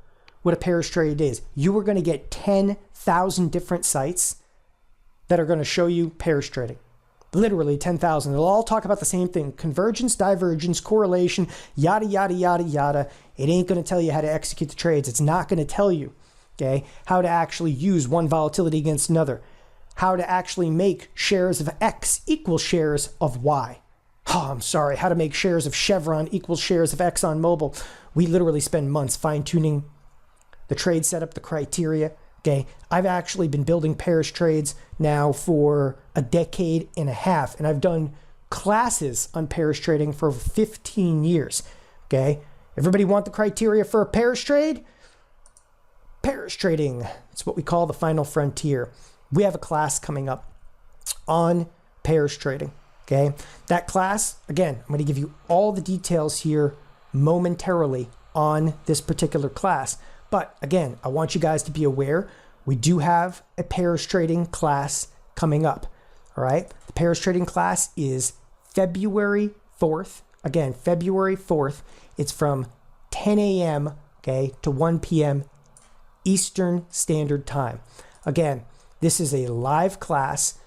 what a pairs trade is. You are going to get 10,000 different sites that are going to show you pairs trading. Literally 10,000. They'll all talk about the same thing. Convergence, divergence, correlation, yada, yada, yada, yada. It ain't going to tell you how to execute the trades. It's not going to tell you, okay, how to actually use one volatility against another. How to actually make shares of X equal shares of Y. Oh, I'm sorry. How to make shares of Chevron equal shares of ExxonMobil. We literally spend months fine-tuning the trade setup, the criteria. Okay, I've actually been building pairs trades now for a decade and a half, and I've done classes on pairs trading for 15 years. Okay, everybody want the criteria for a pairs trade? Pairs trading, it's what we call the final frontier. We have a class coming up on pairs trading. Okay, that class, again, I'm going to give you all the details here momentarily on this particular class. But again, I want you guys to be aware, we do have a pairs trading class coming up. All right, the pairs trading class is February 4th. Again, February 4th. It's from 10 a.m. okay, to 1 p.m. Eastern Standard Time. Again, this is a live class,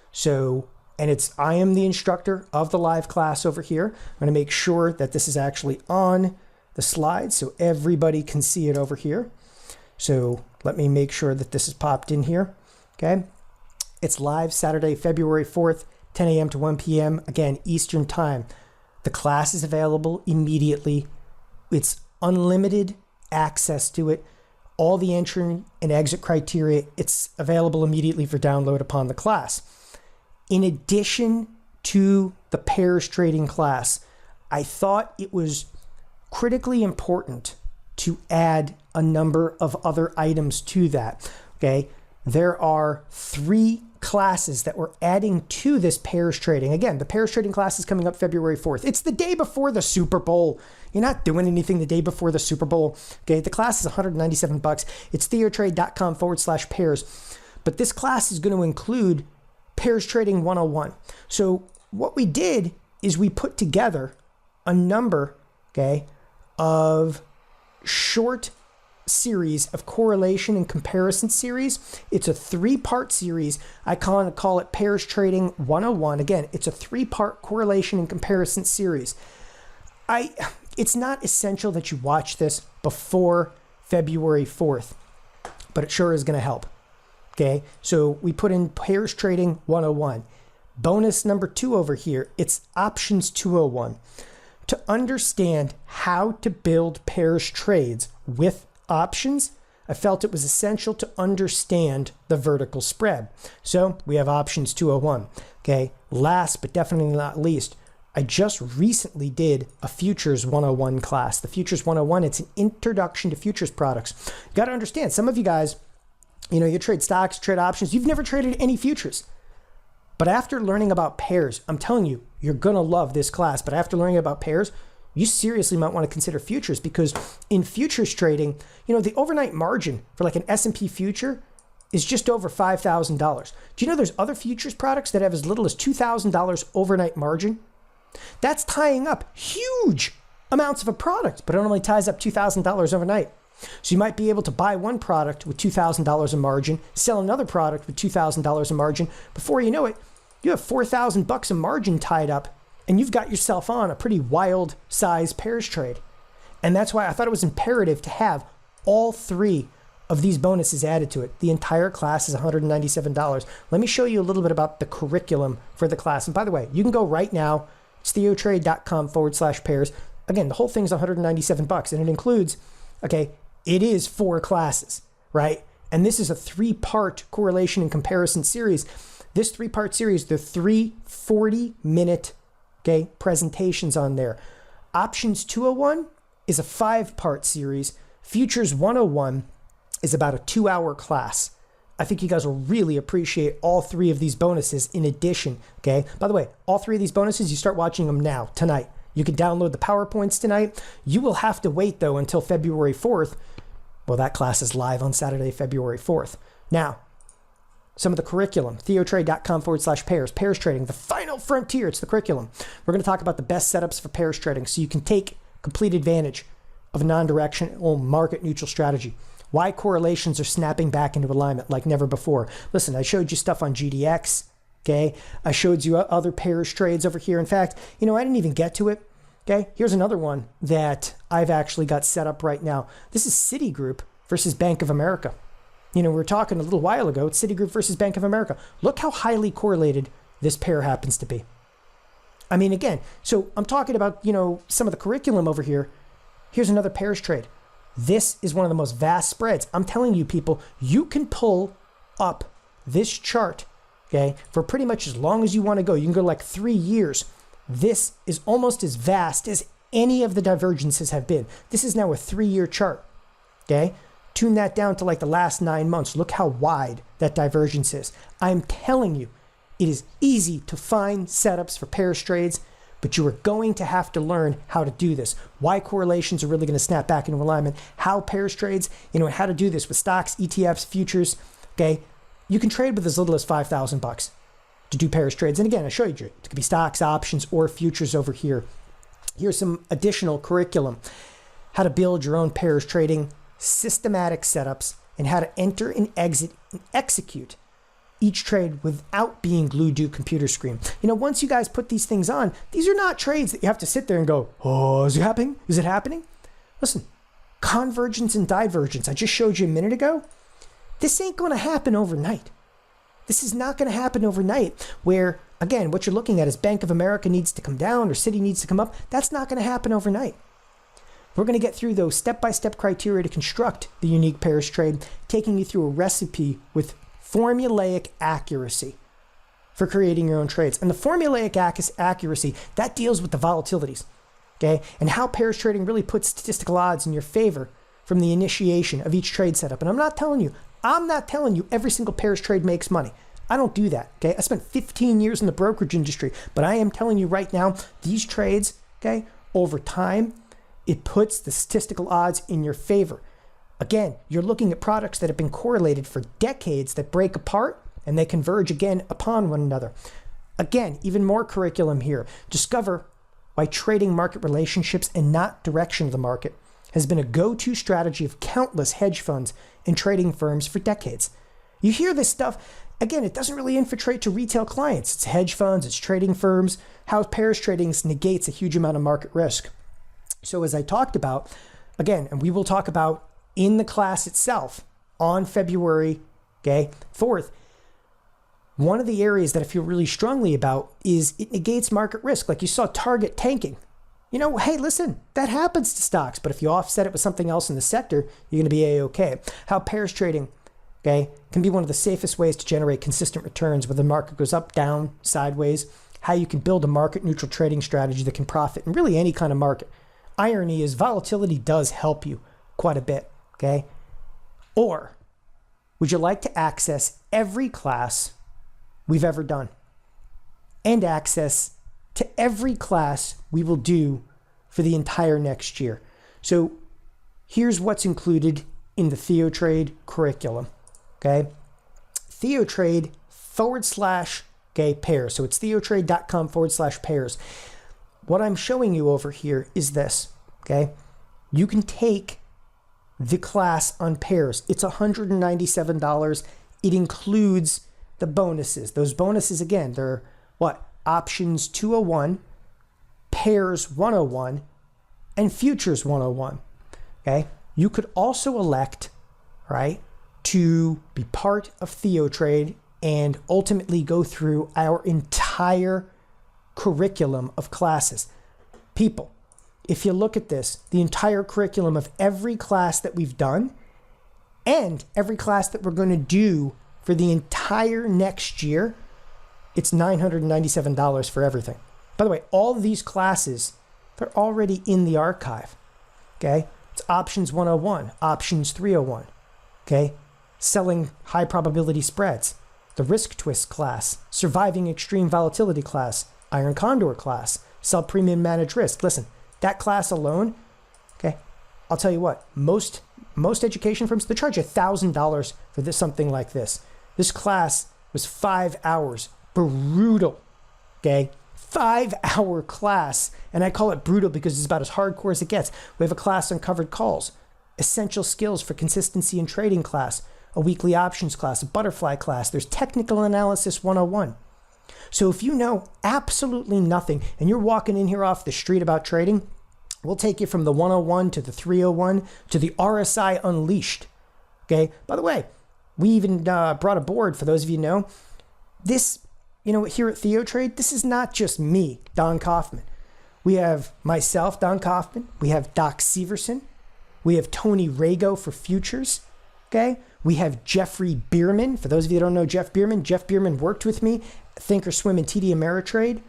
I am the instructor of the live class over here. I'm going to make sure that this is actually on the slide so everybody can see it over here. So Let me make sure that this is popped in here. Okay. It's live Saturday, February 4th, 10 a.m. to 1 p.m. Again, Eastern time. The class is available immediately. It's unlimited access to it. All the entry and exit criteria, it's available immediately for download upon the class. In addition to the pairs trading class, I thought it was critically important to add a number of other items to that. Okay, there are 3 classes that we're adding to this pairs trading. Again, the pairs trading class is coming up February 4th. It's the day before the Super Bowl. You're not doing anything the day before the Super Bowl. Okay, the class is $197. It's TheoTrade.com/pairs. But this class is going to include pairs trading 101. So what we did is we put together a number, okay, of short series of correlation and comparison series. It's a 3-part series. I call it Pairs Trading 101. Again, it's a 3-part correlation and comparison series. It's not essential that you watch this before February 4th, but it sure is going to help. Okay, so we put in Pairs Trading 101. Bonus number 2 over here, it's Options 201. To understand how to build pairs trades with options, I felt it was essential to understand the vertical spread. So we have Options 201. Okay, last but definitely not least, I just recently did a Futures 101 class. The Futures 101, it's an introduction to futures products. You got to understand, some of you guys, you trade stocks, trade options, you've never traded any futures. But after learning about pairs, I'm telling you, you're going to love this class. But after learning about pairs, you seriously might want to consider futures, because in futures trading, the overnight margin for like an S&P future is just over $5,000. Do you know there's other futures products that have as little as $2,000 overnight margin? That's tying up huge amounts of a product, but it only ties up $2,000 overnight. So you might be able to buy one product with $2,000 in margin, sell another product with $2,000 in margin. Before you know it, you have $4,000 in margin tied up, and you've got yourself on a pretty wild size pairs trade. And that's why I thought it was imperative to have all 3 of these bonuses added to it. The entire class is $197. Let me show you a little bit about the curriculum for the class. And by the way, you can go right now. It's TheoTrade.com/pairs. Again, the whole thing's $197, and it includes, okay, it is 4 classes, right? And this is a 3-part correlation and comparison series. This 3-part series, the 3 40-minute, okay, presentations on there. Options 201 is a 5-part series. Futures 101 is about a 2-hour class. I think you guys will really appreciate all 3 of these bonuses in addition, okay? By the way, all 3 of these bonuses, you start watching them now, tonight. You can download the PowerPoints tonight. You will have to wait, though, until February 4th. Well, that class is live on Saturday, February 4th. Now, some of the curriculum, TheoTrade.com/pairs, pairs trading, the final frontier, it's the curriculum. We're going to talk about the best setups for pairs trading so you can take complete advantage of a non-directional market neutral strategy. Why correlations are snapping back into alignment like never before. Listen, I showed you stuff on GDX, okay? I showed you other pairs trades over here. In fact, I didn't even get to it, okay? Here's another one that I've actually got set up right now. This is Citigroup versus Bank of America. We were talking a little while ago, it's Citigroup versus Bank of America. Look how highly correlated this pair happens to be. I mean, again, so I'm talking about, some of the curriculum over here. Here's another pairs trade. This is one of the most vast spreads. I'm telling you, people, you can pull up this chart, okay, for pretty much as long as you want to go. You can go like 3 years. This is almost as vast as any of the divergences have been. This is now a 3-year chart, okay? Tune that down to like the last 9 months. Look how wide that divergence is. I'm telling you, it is easy to find setups for pairs trades, but you are going to have to learn how to do this. Why correlations are really going to snap back into alignment, how pairs trades, how to do this with stocks, ETFs, futures, okay? You can trade with as little as $5,000 to do pairs trades. And again, I showed you, it could be stocks, options, or futures over here. Here's some additional curriculum. How to build your own pairs trading, systematic setups, and how to enter and exit and execute each trade without being glued to a computer screen. Once you guys put these things on, these are not trades that you have to sit there and go, oh, is it happening? Is it happening? Listen, convergence and divergence, I just showed you a minute ago. This ain't going to happen overnight. This is not going to happen overnight where, again, what you're looking at is Bank of America needs to come down or Citi needs to come up. That's not going to happen overnight. We're going to get through those step-by-step criteria to construct the unique Parrish trade, taking you through a recipe with formulaic accuracy for creating your own trades. And the formulaic accuracy, that deals with the volatilities, okay? And how Parrish trading really puts statistical odds in your favor from the initiation of each trade setup. And I'm not telling you every single Parrish trade makes money. I don't do that, okay? I spent 15 years in the brokerage industry, but I am telling you right now, these trades, okay, over time, it puts the statistical odds in your favor. Again, you're looking at products that have been correlated for decades that break apart and they converge again upon one another. Again, even more curriculum here. Discover why trading market relationships and not direction of the market has been a go-to strategy of countless hedge funds and trading firms for decades. You hear this stuff, again, it doesn't really infiltrate to retail clients. It's hedge funds, it's trading firms. How Parrish trading negates a huge amount of market risk. So as I talked about, again, and we will talk about in the class itself on February 4th, one of the areas that I feel really strongly about is it negates market risk. Like you saw Target tanking. You know, hey, listen, that happens to stocks, but if you offset it with something else in the sector, you're going to be A-okay. How Parrish trading, can be one of the safest ways to generate consistent returns whether the market goes up, down, sideways. How you can build a market-neutral trading strategy that can profit in really any kind of market. Irony is volatility does help you quite a bit, okay? Or would you like to access every class we've ever done and access to every class we will do for the entire next year? So here's what's included in the TheoTrade curriculum, okay? TheoTrade /pairs. So it's theotrade.com/pairs. What I'm showing you over here is this, okay? You can take the class on pairs. It's $197. It includes the bonuses. Those bonuses, again, they're what? Options 201, pairs 101, and futures 101, okay? You could also elect, right, to be part of TheoTrade and ultimately go through our entire curriculum of classes. People, if you look at this, the entire curriculum of every class that we've done and every class that we're going to do for the entire next year, it's $997 for everything. By the way, all of these classes, they're already in the archive, okay? It's options 101, options 301, okay? Selling high probability spreads, the risk twist class, surviving extreme volatility class, Iron Condor class, sell premium managed risk. Listen, that class alone, okay, I'll tell you what, most education firms, they charge $1,000 for this, something like this. This class was 5 hours, brutal, okay? 5-hour class, and I call it brutal because it's about as hardcore as it gets. We have a class on covered calls, essential skills for consistency in trading class, a weekly options class, a butterfly class. There's technical analysis 101. So if you know absolutely nothing and you're walking in here off the street about trading, we'll take you from the 101 to the 301 to the RSI Unleashed. Okay. By the way, we even brought a board for those of you who know. This, here at TheoTrade, this is not just me, Don Kaufman. We have myself, Don Kaufman. We have Doc Severson. We have Tony Rago for futures. Okay. We have Jeffrey Bierman. For those of you that don't know Jeff Bierman worked with me at thinkorswim and TD Ameritrade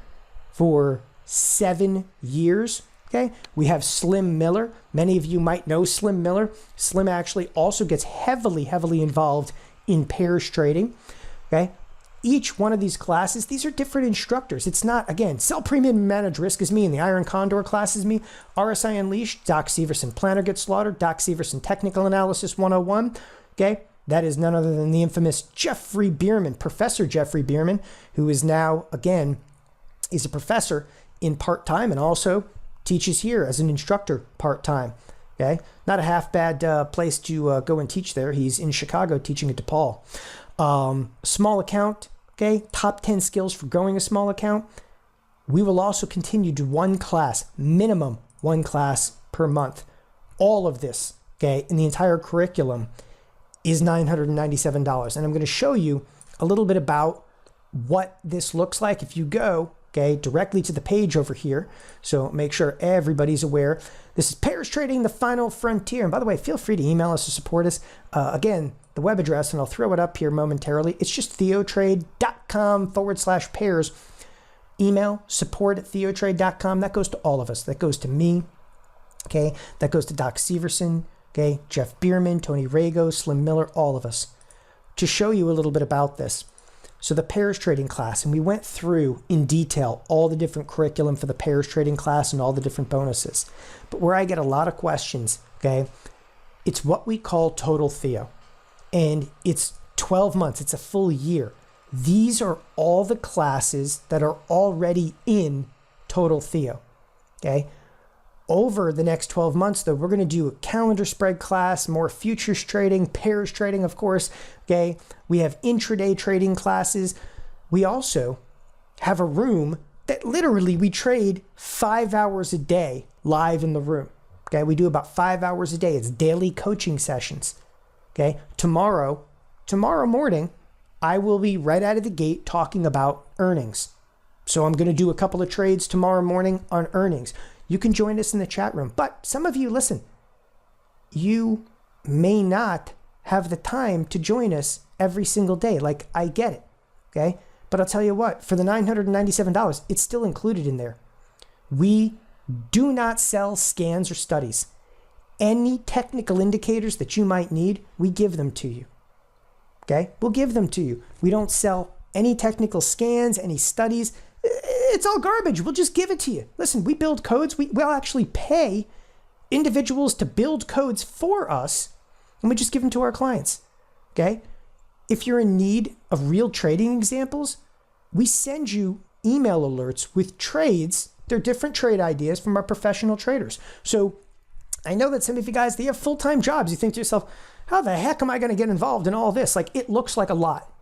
for 7 years. Okay. We have Slim Miller. Many of you might know Slim Miller. Slim actually also gets heavily involved in Parrish trading. Okay. Each one of these classes, these are different instructors. It's not, again, Sell Premium Managed Risk is me, and the Iron Condor class is me. RSI Unleashed, Doc Severson. Planner Gets Slaughtered, Doc Severson. Technical Analysis 101. Okay. That is none other than the infamous Jeffrey Bierman, Professor Jeffrey Bierman, who is now, again, is a professor in part-time and also teaches here as an instructor part-time. Okay. Not a half bad place to go and teach there. He's in Chicago teaching at DePaul. Small account, okay, top 10 skills for growing a small account. We will also continue to one class, minimum one class per month. All of this, okay, in the entire curriculum is $997. And I'm going to show you a little bit about what this looks like if you go, okay, directly to the page over here. So make sure everybody's aware. This is Parrish Trading, the final frontier. And by the way, feel free to email us to support us. Again, the web address, and I'll throw it up here momentarily. It's just TheoTrade.com/pairs. Email support@TheoTrade.com. That goes to all of us. That goes to me. Okay. That goes to Doc Severson. Okay. Jeff Bierman, Tony Rago, Slim Miller, all of us. To show you a little bit about this. So the Parrish Trading class, and we went through in detail all the different curriculum for the Parrish Trading class and all the different bonuses. But where I get a lot of questions, okay, it's what we call Total Theo. And it's 12 months. It's a full year. These are all the classes that are already in Total Theo, okay? Over the next 12 months, though, we're going to do a calendar spread class, more futures trading, pairs trading, of course, okay? We have intraday trading classes. We also have a room that literally we trade 5 hours a day live in the room, okay? We do about 5 hours a day. It's daily coaching sessions, okay? Tomorrow morning, I will be right out of the gate talking about earnings. So I'm going to do a couple of trades tomorrow morning on earnings. You can join us in the chat room. But some of you, listen, you may not have the time to join us every single day. Like, I get it, okay? But I'll tell you what, for the $997, it's still included in there. We do not sell scans or studies. Any technical indicators that you might need, we give them to you, okay? We'll give them to you. We don't sell any technical scans, any studies. It's all garbage. We'll just give it to you. Listen, we build codes. We'll actually pay individuals to build codes for us, and we just give them to our clients, okay? If you're in need of real trading examples, we send you email alerts with trades. They're different trade ideas from our professional traders. So I know that some of you guys, they have full-time jobs. You think to yourself, how the heck am I going to get involved in all this? Like, it looks like a lot.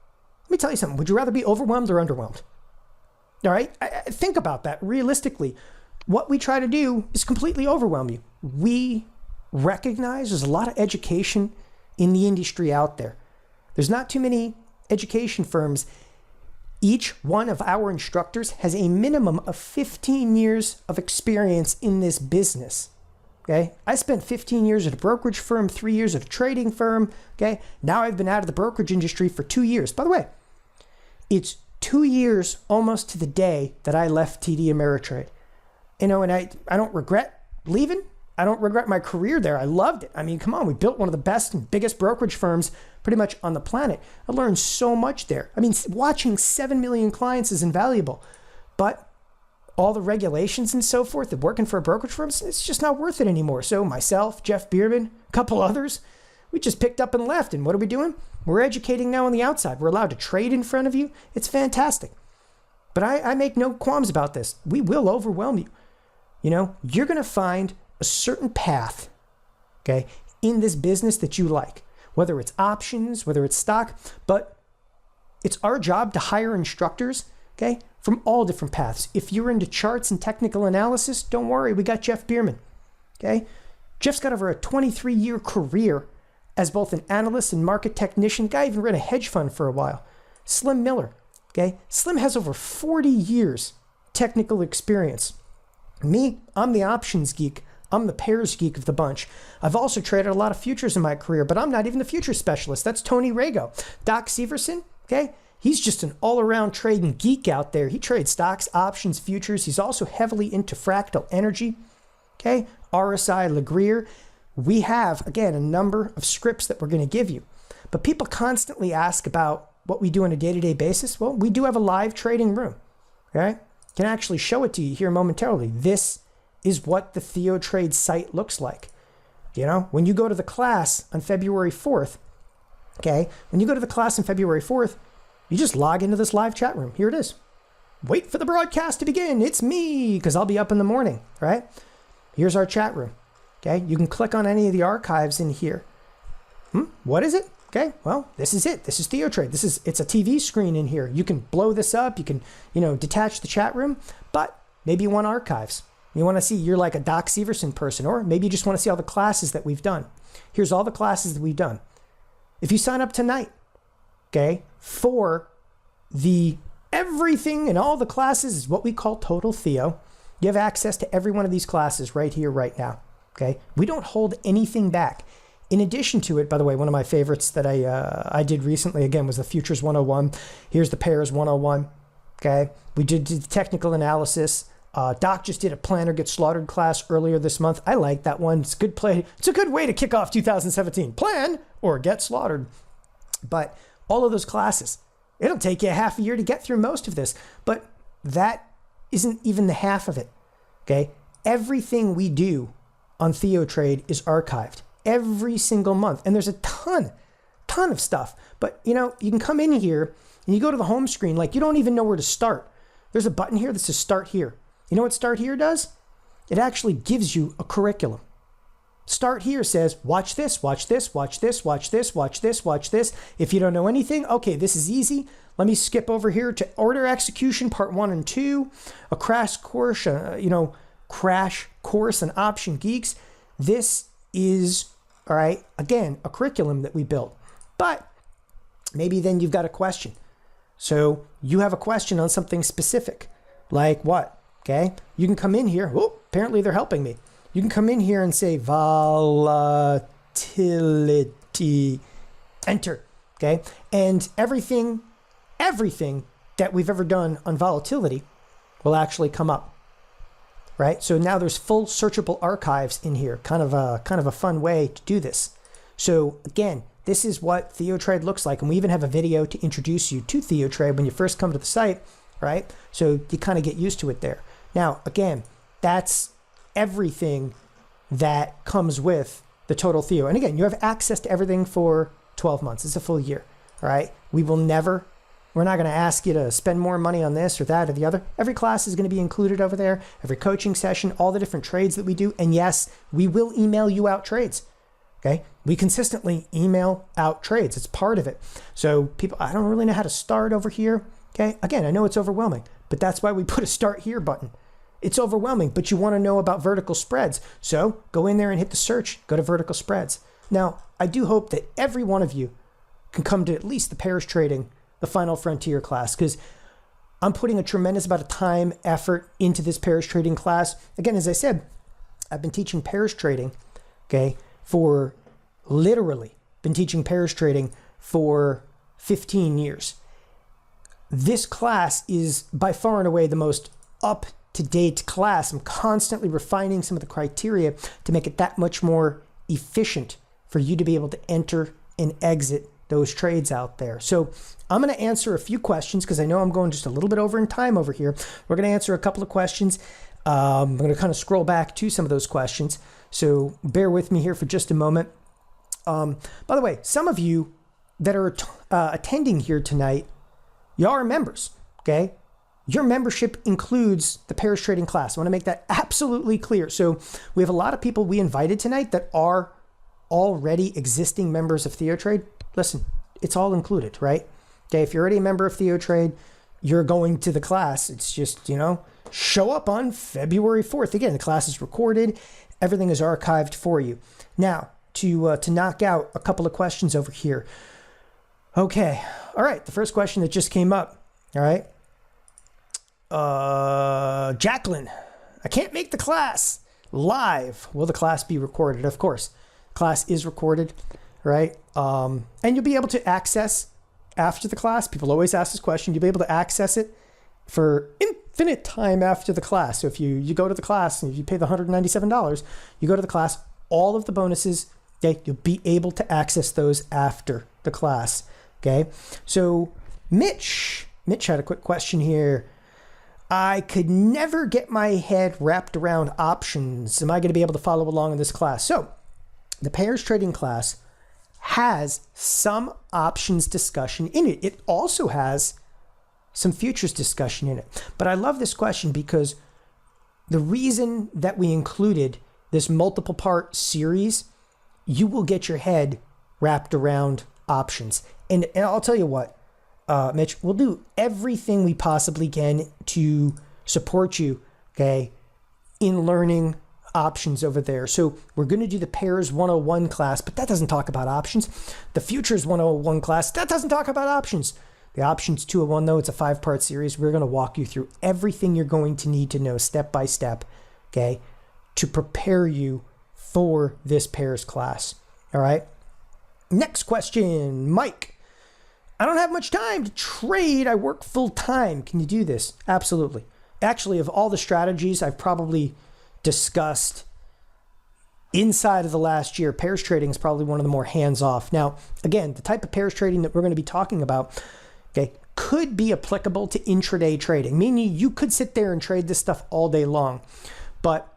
Let me tell you something. Would you rather be overwhelmed or underwhelmed? All right, think about that realistically. What we try to do is completely overwhelm you. We recognize there's a lot of education in the industry out there. There's not too many education firms. Each one of our instructors has a minimum of 15 years of experience in this business. Okay, I spent 15 years at a brokerage firm, 3 years at a trading firm. Okay, now I've been out of the brokerage industry for 2 years. By the way, it's 2 years almost to the day that I left TD Ameritrade. You know, and I don't regret leaving. I don't regret my career there. I loved it. I mean, come on, we built one of the best and biggest brokerage firms pretty much on the planet. I learned so much there. I mean, watching 7 million clients is invaluable, but all the regulations and so forth of working for a brokerage firm, it's just not worth it anymore. So myself, Jeff Bierman, a couple others, we just picked up and left. And what are we doing? We're educating now on the outside. We're allowed to trade in front of you. It's fantastic. But I make no qualms about this. We will overwhelm you. You know, you're going to find a certain path, okay, in this business that you like, whether it's options, whether it's stock, but it's our job to hire instructors, okay, from all different paths. If you're into charts and technical analysis, don't worry, we got Jeff Bierman, okay? Jeff's got over a 23-year career as both an analyst and market technician. Guy even ran a hedge fund for a while. Slim Miller, okay? Slim has over 40 years technical experience. Me, I'm the options geek. I'm the pairs geek of the bunch. I've also traded a lot of futures in my career, but I'm not even the futures specialist. That's Tony Rago. Doc Severson, okay? He's just an all-around trading geek out there. He trades stocks, options, futures. He's also heavily into fractal energy, okay? RSI, Legrier. We have, again, a number of scripts that we're going to give you. But people constantly ask about what we do on a day-to-day basis. Well, we do have a live trading room, okay? Can actually show it to you here momentarily. This is what the TheoTrade site looks like. You know, when you go to the class on February 4th, okay, when you go to the class on February 4th, you just log into this live chat room. Here it is. Wait for the broadcast to begin. It's me, because I'll be up in the morning, right? Here's our chat room, okay? You can click on any of the archives in here. What is it? Okay, well, this is it. This is TheoTrade. It's a TV screen in here. You can blow this up. You can, you know, detach the chat room, but maybe you want archives. You want to see, you're like a Doc Severson person, or maybe you just want to see all the classes that we've done. Here's all the classes that we've done. if you sign up tonight, okay, for the everything and all the classes is what we call Total Theo. You have access to every one of these classes right here, right now. Okay, we don't hold anything back. In addition to it, by the way, one of my favorites that I did recently, again, was the Futures 101. Here's the Pairs 101. Okay, we did the technical analysis. Doc just did a Plan or Get Slaughtered class earlier this month. I like that one. It's a good play. It's a good way to kick off 2017. Plan or Get Slaughtered. But all of those classes, it'll take you a half a year to get through most of this. But that isn't even the half of it. Okay, everything we do on TheoTrade is archived every single month. And there's a ton of stuff. But, you know, you can come in here and you go to the home screen, like you don't even know where to start. There's a button here that says Start Here. You know what Start Here does? It actually gives you a curriculum. Start Here says, watch this, watch this, watch this, watch this, watch this, watch this. If you don't know anything, okay, this is easy. Let me skip over here to Order Execution, Part 1 and 2, a crash course, crash course on Option Geeks. This is, all right, again, a curriculum that we built. But maybe then you've got a question. So you have a question on something specific, like what? Okay, you can come in here. Oh, apparently they're helping me. You can come in here and say volatility, enter. Okay, and everything that we've ever done on volatility will actually come up. Right, so now there's full searchable archives in here. Kind of a fun way to do this. So again, this is what TheoTrade looks like, and we even have a video to introduce you to TheoTrade when you first come to the site, right? So you kind of get used to it there. Now, again, that's everything that comes with the Total Theo. And again, you have access to everything for 12 months. It's a full year, all right? We're not going to ask you to spend more money on this or that or the other. Every class is going to be included over there, every coaching session, all the different trades that we do. And yes, we will email you out trades. Okay, we consistently email out trades. It's part of it. So people, I don't really know how to start over here. Okay, again, I know it's overwhelming, but that's why we put a Start Here button. It's overwhelming, but you want to know about vertical spreads. So go in there and hit the search, go to vertical spreads. Now, I do hope that every one of you can come to at least the Parrish Trading, the Final Frontier class, because I'm putting a tremendous amount of time, effort into this Parrish Trading class. Again, as I said, I've been teaching Parrish Trading, okay, for literally been teaching Parrish Trading for 15 years. This class is by far and away the most up-to-date class. I'm constantly refining some of the criteria to make it that much more efficient for you to be able to enter and exit those trades out there. So I'm going to answer a few questions because I know I'm going just a little bit over in time over here. We're going to answer a couple of questions. I'm going to kind of scroll back to some of those questions. So bear with me here for just a moment. By the way, some of you that are attending here tonight, y'all are members, okay? Your membership includes the Parrish Trading class. I want to make that absolutely clear. So we have a lot of people we invited tonight that are already existing members of TheoTrade. Listen, it's all included, right? Okay, if you're already a member of TheoTrade, you're going to the class. It's just, show up on February 4th. Again, the class is recorded. Everything is archived for you. Now, to knock out a couple of questions over here. Okay, all right, the first question that just came up, all right. Jacqueline, I can't make the class live. Will the class be recorded? Of course, class is recorded, right? And you'll be able to access after the class. People always ask this question. You'll be able to access it for infinite time after the class. So if you go to the class and if you pay the $197, you go to the class, all of the bonuses, okay, you'll be able to access those after the class. Okay. So Mitch had a quick question here. I could never get my head wrapped around options. Am I going to be able to follow along in this class? So the Parrish Trading class has some options discussion in it. It also has some futures discussion in it. But I love this question because the reason that we included this multiple part series, you will get your head wrapped around options. And I'll tell you what, Mitch, we'll do everything we possibly can to support you, okay, in learning options over there. So we're going to do the pairs 101 class, but that doesn't talk about options. The futures 101 class, that doesn't talk about options. The options 201, though, it's a 5-part series. We're going to walk you through everything you're going to need to know step by step, okay, to prepare you for this pairs class. All right. Next question, Mike. I don't have much time to trade. I work full time. Can you do this? Absolutely. Actually, of all the strategies I've probably discussed inside of the last year, pairs trading is probably one of the more hands-off. Now, again, the type of pairs trading that we're going to be talking about, okay, could be applicable to intraday trading, meaning you could sit there and trade this stuff all day long. But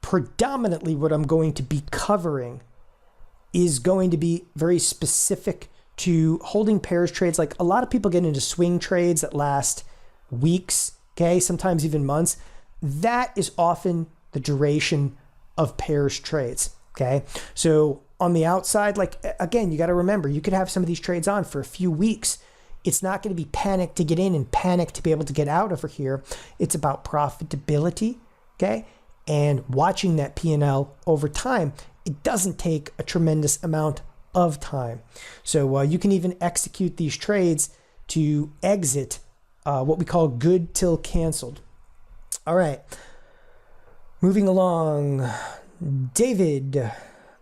predominantly what I'm going to be covering is going to be very specific to holding pairs trades. Like a lot of people get into swing trades that last weeks, okay, sometimes even months. That is often the duration of pairs trades, okay? So on the outside, like again, you got to remember, you could have some of these trades on for a few weeks. It's not going to be panic to get in and panic to be able to get out over here. It's about profitability, okay? And watching that P&L over time. It doesn't take a tremendous amount of time. So you can even execute these trades to exit what we call good till canceled. All right, moving along. David,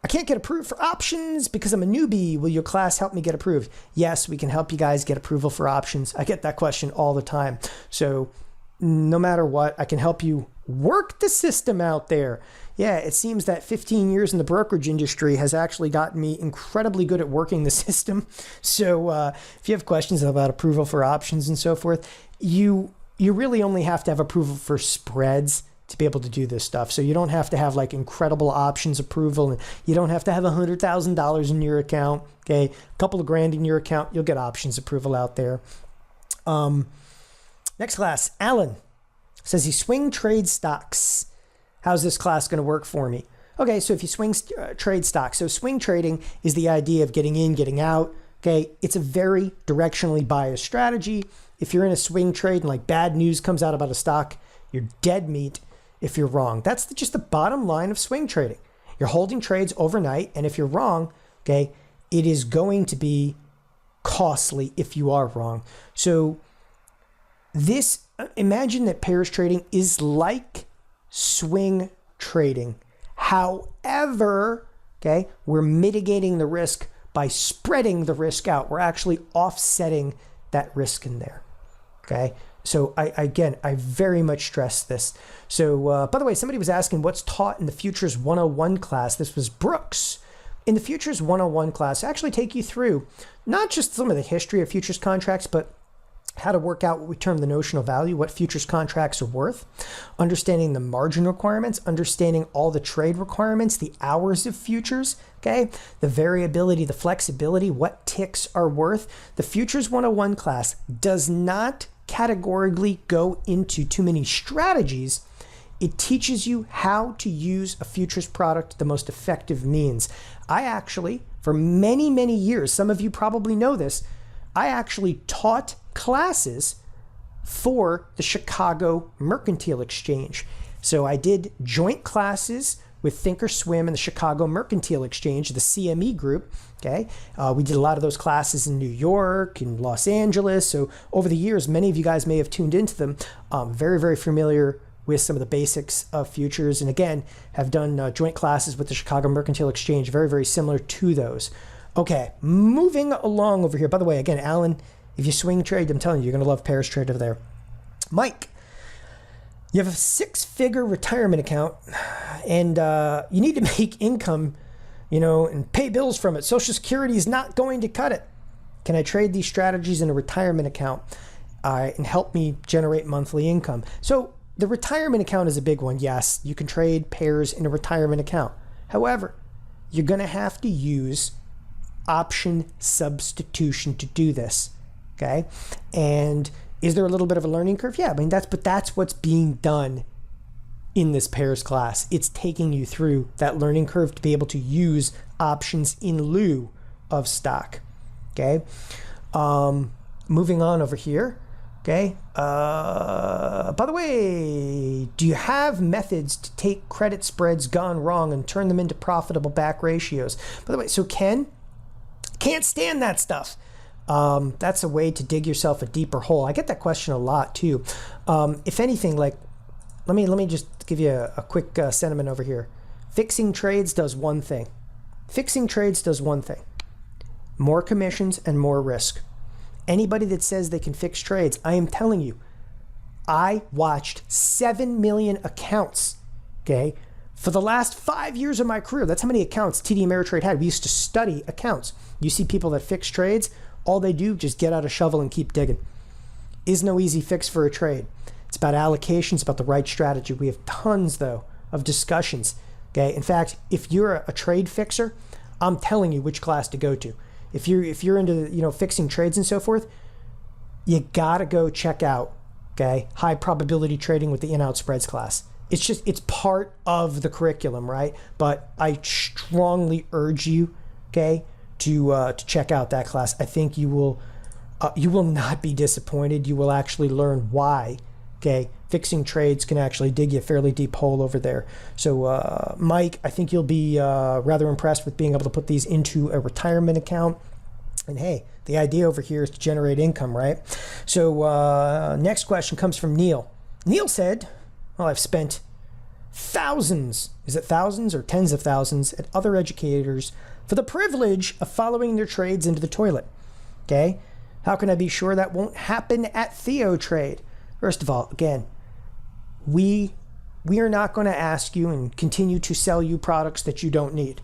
I can't get approved for options because I'm a newbie. Will your class help me get approved? Yes, we can help you guys get approval for options. I get that question all the time. So no matter what, I can help you work the system out there. Yeah, it seems that 15 years in the brokerage industry has actually gotten me incredibly good at working the system. So if you have questions about approval for options and so forth, you really only have to have approval for spreads to be able to do this stuff. So you don't have to have like incredible options approval, and you don't have to have $100,000 in your account. Okay, a couple of grand in your account, you'll get options approval out there. Next class, Alan says he swing trade stocks. How's this class going to work for me? Okay, so if you swing trade stocks, so swing trading is the idea of getting in, getting out. Okay, it's a very directionally biased strategy. If you're in a swing trade and like bad news comes out about a stock, you're dead meat if you're wrong. That's just the bottom line of swing trading. You're holding trades overnight, and if you're wrong, okay, it is going to be costly if you are wrong. So this, imagine that pairs trading is like swing trading. However, okay, we're mitigating the risk by spreading the risk out. We're actually offsetting that risk in there. Okay. So I very much stress this. So by the way, somebody was asking what's taught in the Futures 101 class. This was Brooks. In the Futures 101 class, I actually take you through not just some of the history of futures contracts, but how to work out what we term the notional value, what futures contracts are worth, understanding the margin requirements, understanding all the trade requirements, the hours of futures, okay, the variability, the flexibility, what ticks are worth. The Futures 101 class does not categorically go into too many strategies. It teaches you how to use a futures product the most effective means. I actually, for many, many years, some of you probably know this, I actually taught classes for the Chicago Mercantile Exchange. So I did joint classes with thinkorswim and the Chicago Mercantile Exchange, the CME group. Okay, we did a lot of those classes in New York and Los Angeles. So over the years, many of you guys may have tuned into them. Very, very familiar with some of the basics of futures, and again, have done joint classes with the Chicago Mercantile Exchange, very, very similar to those. Okay, moving along over here. By the way, again, Alan, if you swing trade, I'm telling you, you're going to love pairs trade over there. Mike, you have a 6-figure retirement account, and you need to make income, and pay bills from it. Social Security is not going to cut it. Can I trade these strategies in a retirement account and help me generate monthly income? So the retirement account is a big one. Yes, you can trade pairs in a retirement account. However, you're going to have to use option substitution to do this. Okay. And is there a little bit of a learning curve? Yeah, that's what's being done in this pairs class. It's taking you through that learning curve to be able to use options in lieu of stock. Okay. Moving on over here. Okay. By the way, do you have methods to take credit spreads gone wrong and turn them into profitable back ratios? By the way, so Ken, can't stand that stuff. That's a way to dig yourself a deeper hole. I get that question a lot too. If anything, like, let me just give you a quick sentiment over here. Fixing trades does one thing. Fixing trades does one thing. More commissions and more risk. Anybody that says they can fix trades, I am telling you, I watched 7 million accounts, okay, for the last 5 years of my career. That's how many accounts TD Ameritrade had. We used to study accounts. You see people that fix trades, all they do, just get out a shovel and keep digging. Is no easy fix for a trade. It's about allocations, about the right strategy. We have tons, though, of discussions, okay? In fact, if you're a trade fixer, I'm telling you which class to go to. If you're into fixing trades and so forth, you gotta go check out, okay, high probability trading with the in-out spreads class. It's part of the curriculum, right? But I strongly urge you, okay, to check out that class. I think you will not be disappointed. You will actually learn why, okay, fixing trades can actually dig you a fairly deep hole over there. So Mike, I think you'll be rather impressed with being able to put these into a retirement account. And hey, the idea over here is to generate income, right? So next question comes from Neil. Neil said, well, I've spent thousands, is it thousands or tens of thousands, at other educators for the privilege of following their trades into the toilet. Okay? How can I be sure that won't happen at TheoTrade? First of all, again, we are not going to ask you and continue to sell you products that you don't need.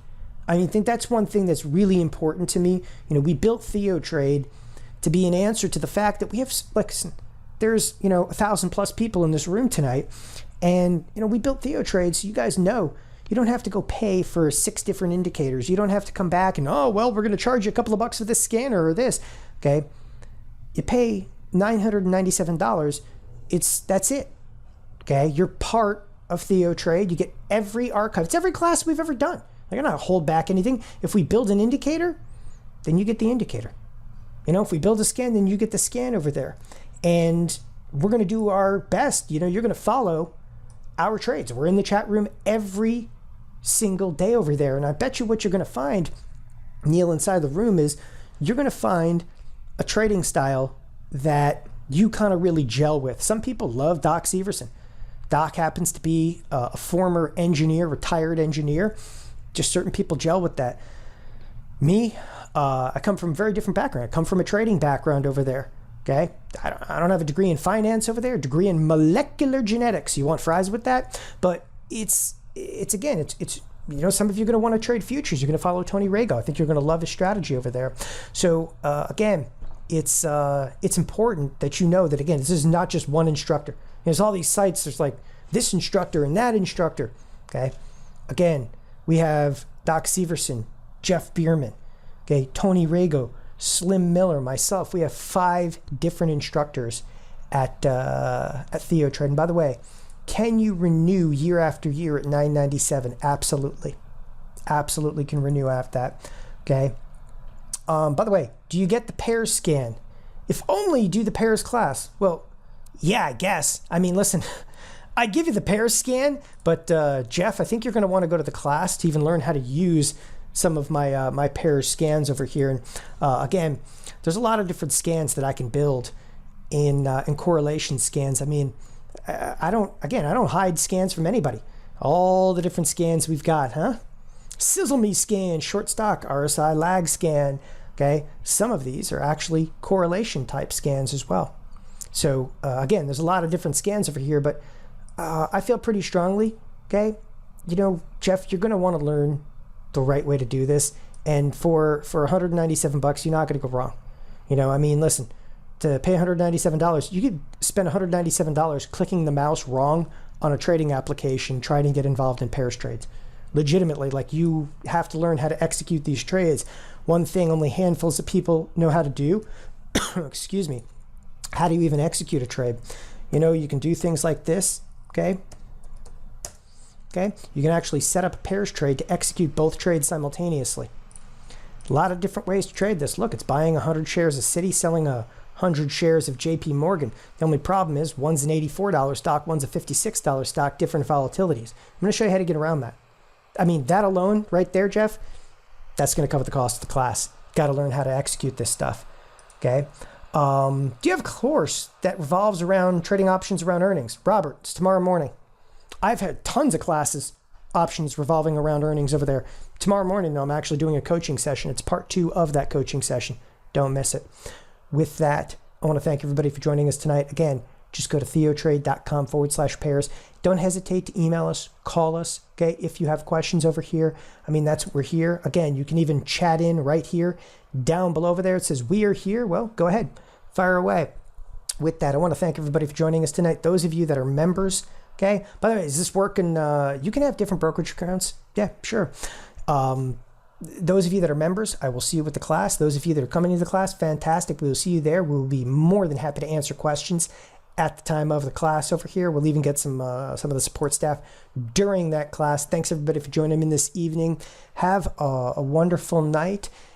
I think that's one thing that's really important to me. We built TheoTrade to be an answer to the fact that we have, listen, there's 1,000+ people in this room tonight, and we built TheoTrade so you guys know you don't have to go pay for 6 different indicators. You don't have to come back and, oh, well, we're going to charge you a couple of bucks for this scanner or this. Okay, you pay $997. That's it. Okay, you're part of TheoTrade. You get every archive. It's every class we've ever done. Like, I'm not hold back anything. If we build an indicator, then you get the indicator. If we build a scan, then you get the scan over there. And we're going to do our best. You're going to follow our trades. We're in the chat room every single day over there. And I bet you what you're going to find, Neil, inside the room is you're going to find a trading style that you kind of really gel with. Some people love Doc Severson. Doc happens to be a former engineer, retired engineer. Just certain people gel with that. Me, I come from a very different background. I come from a trading background over there. Okay, I don't have a degree in finance over there. A degree in molecular genetics. You want fries with that? But it's some of you are going to want to trade futures. You're going to follow Tony Rago. I think you're going to love his strategy over there. So again, it's important that you know that, again, this is not just one instructor. There's all these sites. There's like this instructor and that instructor. Okay, again, we have Doc Severson, Jeff Bierman, okay, Tony Rago, Slim Miller, myself. We have 5 different instructors at TheoTrade. And by the way, can you renew year after year at $997? Absolutely. Absolutely can renew after that. Okay. By the way, do you get the pairs scan? If only you do the pairs class. Well, yeah, I guess. Listen, I give you the pairs scan, but Jeff, I think you're going to want to go to the class to even learn how to use some of my my pairs scans over here. And again, there's a lot of different scans that I can build in correlation scans. I don't hide scans from anybody. All the different scans we've got, huh? Sizzle me scan, short stock, RSI lag scan. Okay, some of these are actually correlation type scans as well. So again, there's a lot of different scans over here, but I feel pretty strongly, okay, Jeff, you're going to want to learn the right way to do this. And for $197, you're not going to go wrong. Listen, to pay $197, you could spend $197 clicking the mouse wrong on a trading application trying to get involved in pairs trades. Legitimately, like, you have to learn how to execute these trades. One thing only handfuls of people know how to do, excuse me, how do you even execute a trade? You can do things like this, okay? Okay, you can actually set up a pairs trade to execute both trades simultaneously. A lot of different ways to trade this. Look, it's buying 100 shares of Citi, selling 100 shares of JP Morgan. The only problem is one's an $84 stock, one's a $56 stock, different volatilities. I'm going to show you how to get around that. I mean, that alone right there, Jeff, that's going to cover the cost of the class. Got to learn how to execute this stuff. Okay. Do you have a course that revolves around trading options around earnings? Robert, it's tomorrow morning. I've had tons of classes, options revolving around earnings over there. Tomorrow morning, though, I'm actually doing a coaching session. It's part 2 of that coaching session. Don't miss it. With that, I want to thank everybody for joining us tonight. Again, just go to TheoTrade.com/pairs. Don't hesitate to email us, call us, okay, if you have questions over here. I mean, that's what we're here. Again, you can even chat in right here. Down below over there, it says, we are here. Well, go ahead. Fire away. With that, I want to thank everybody for joining us tonight. Those of you that are members, okay? By the way, is this working? You can have different brokerage accounts. Yeah, sure. Those of you that are members, I will see you with the class. Those of you that are coming to the class, fantastic. We will see you there. We will be more than happy to answer questions at the time of the class over here. We'll even get some of the support staff during that class. Thanks everybody for joining me this evening. Have a wonderful night.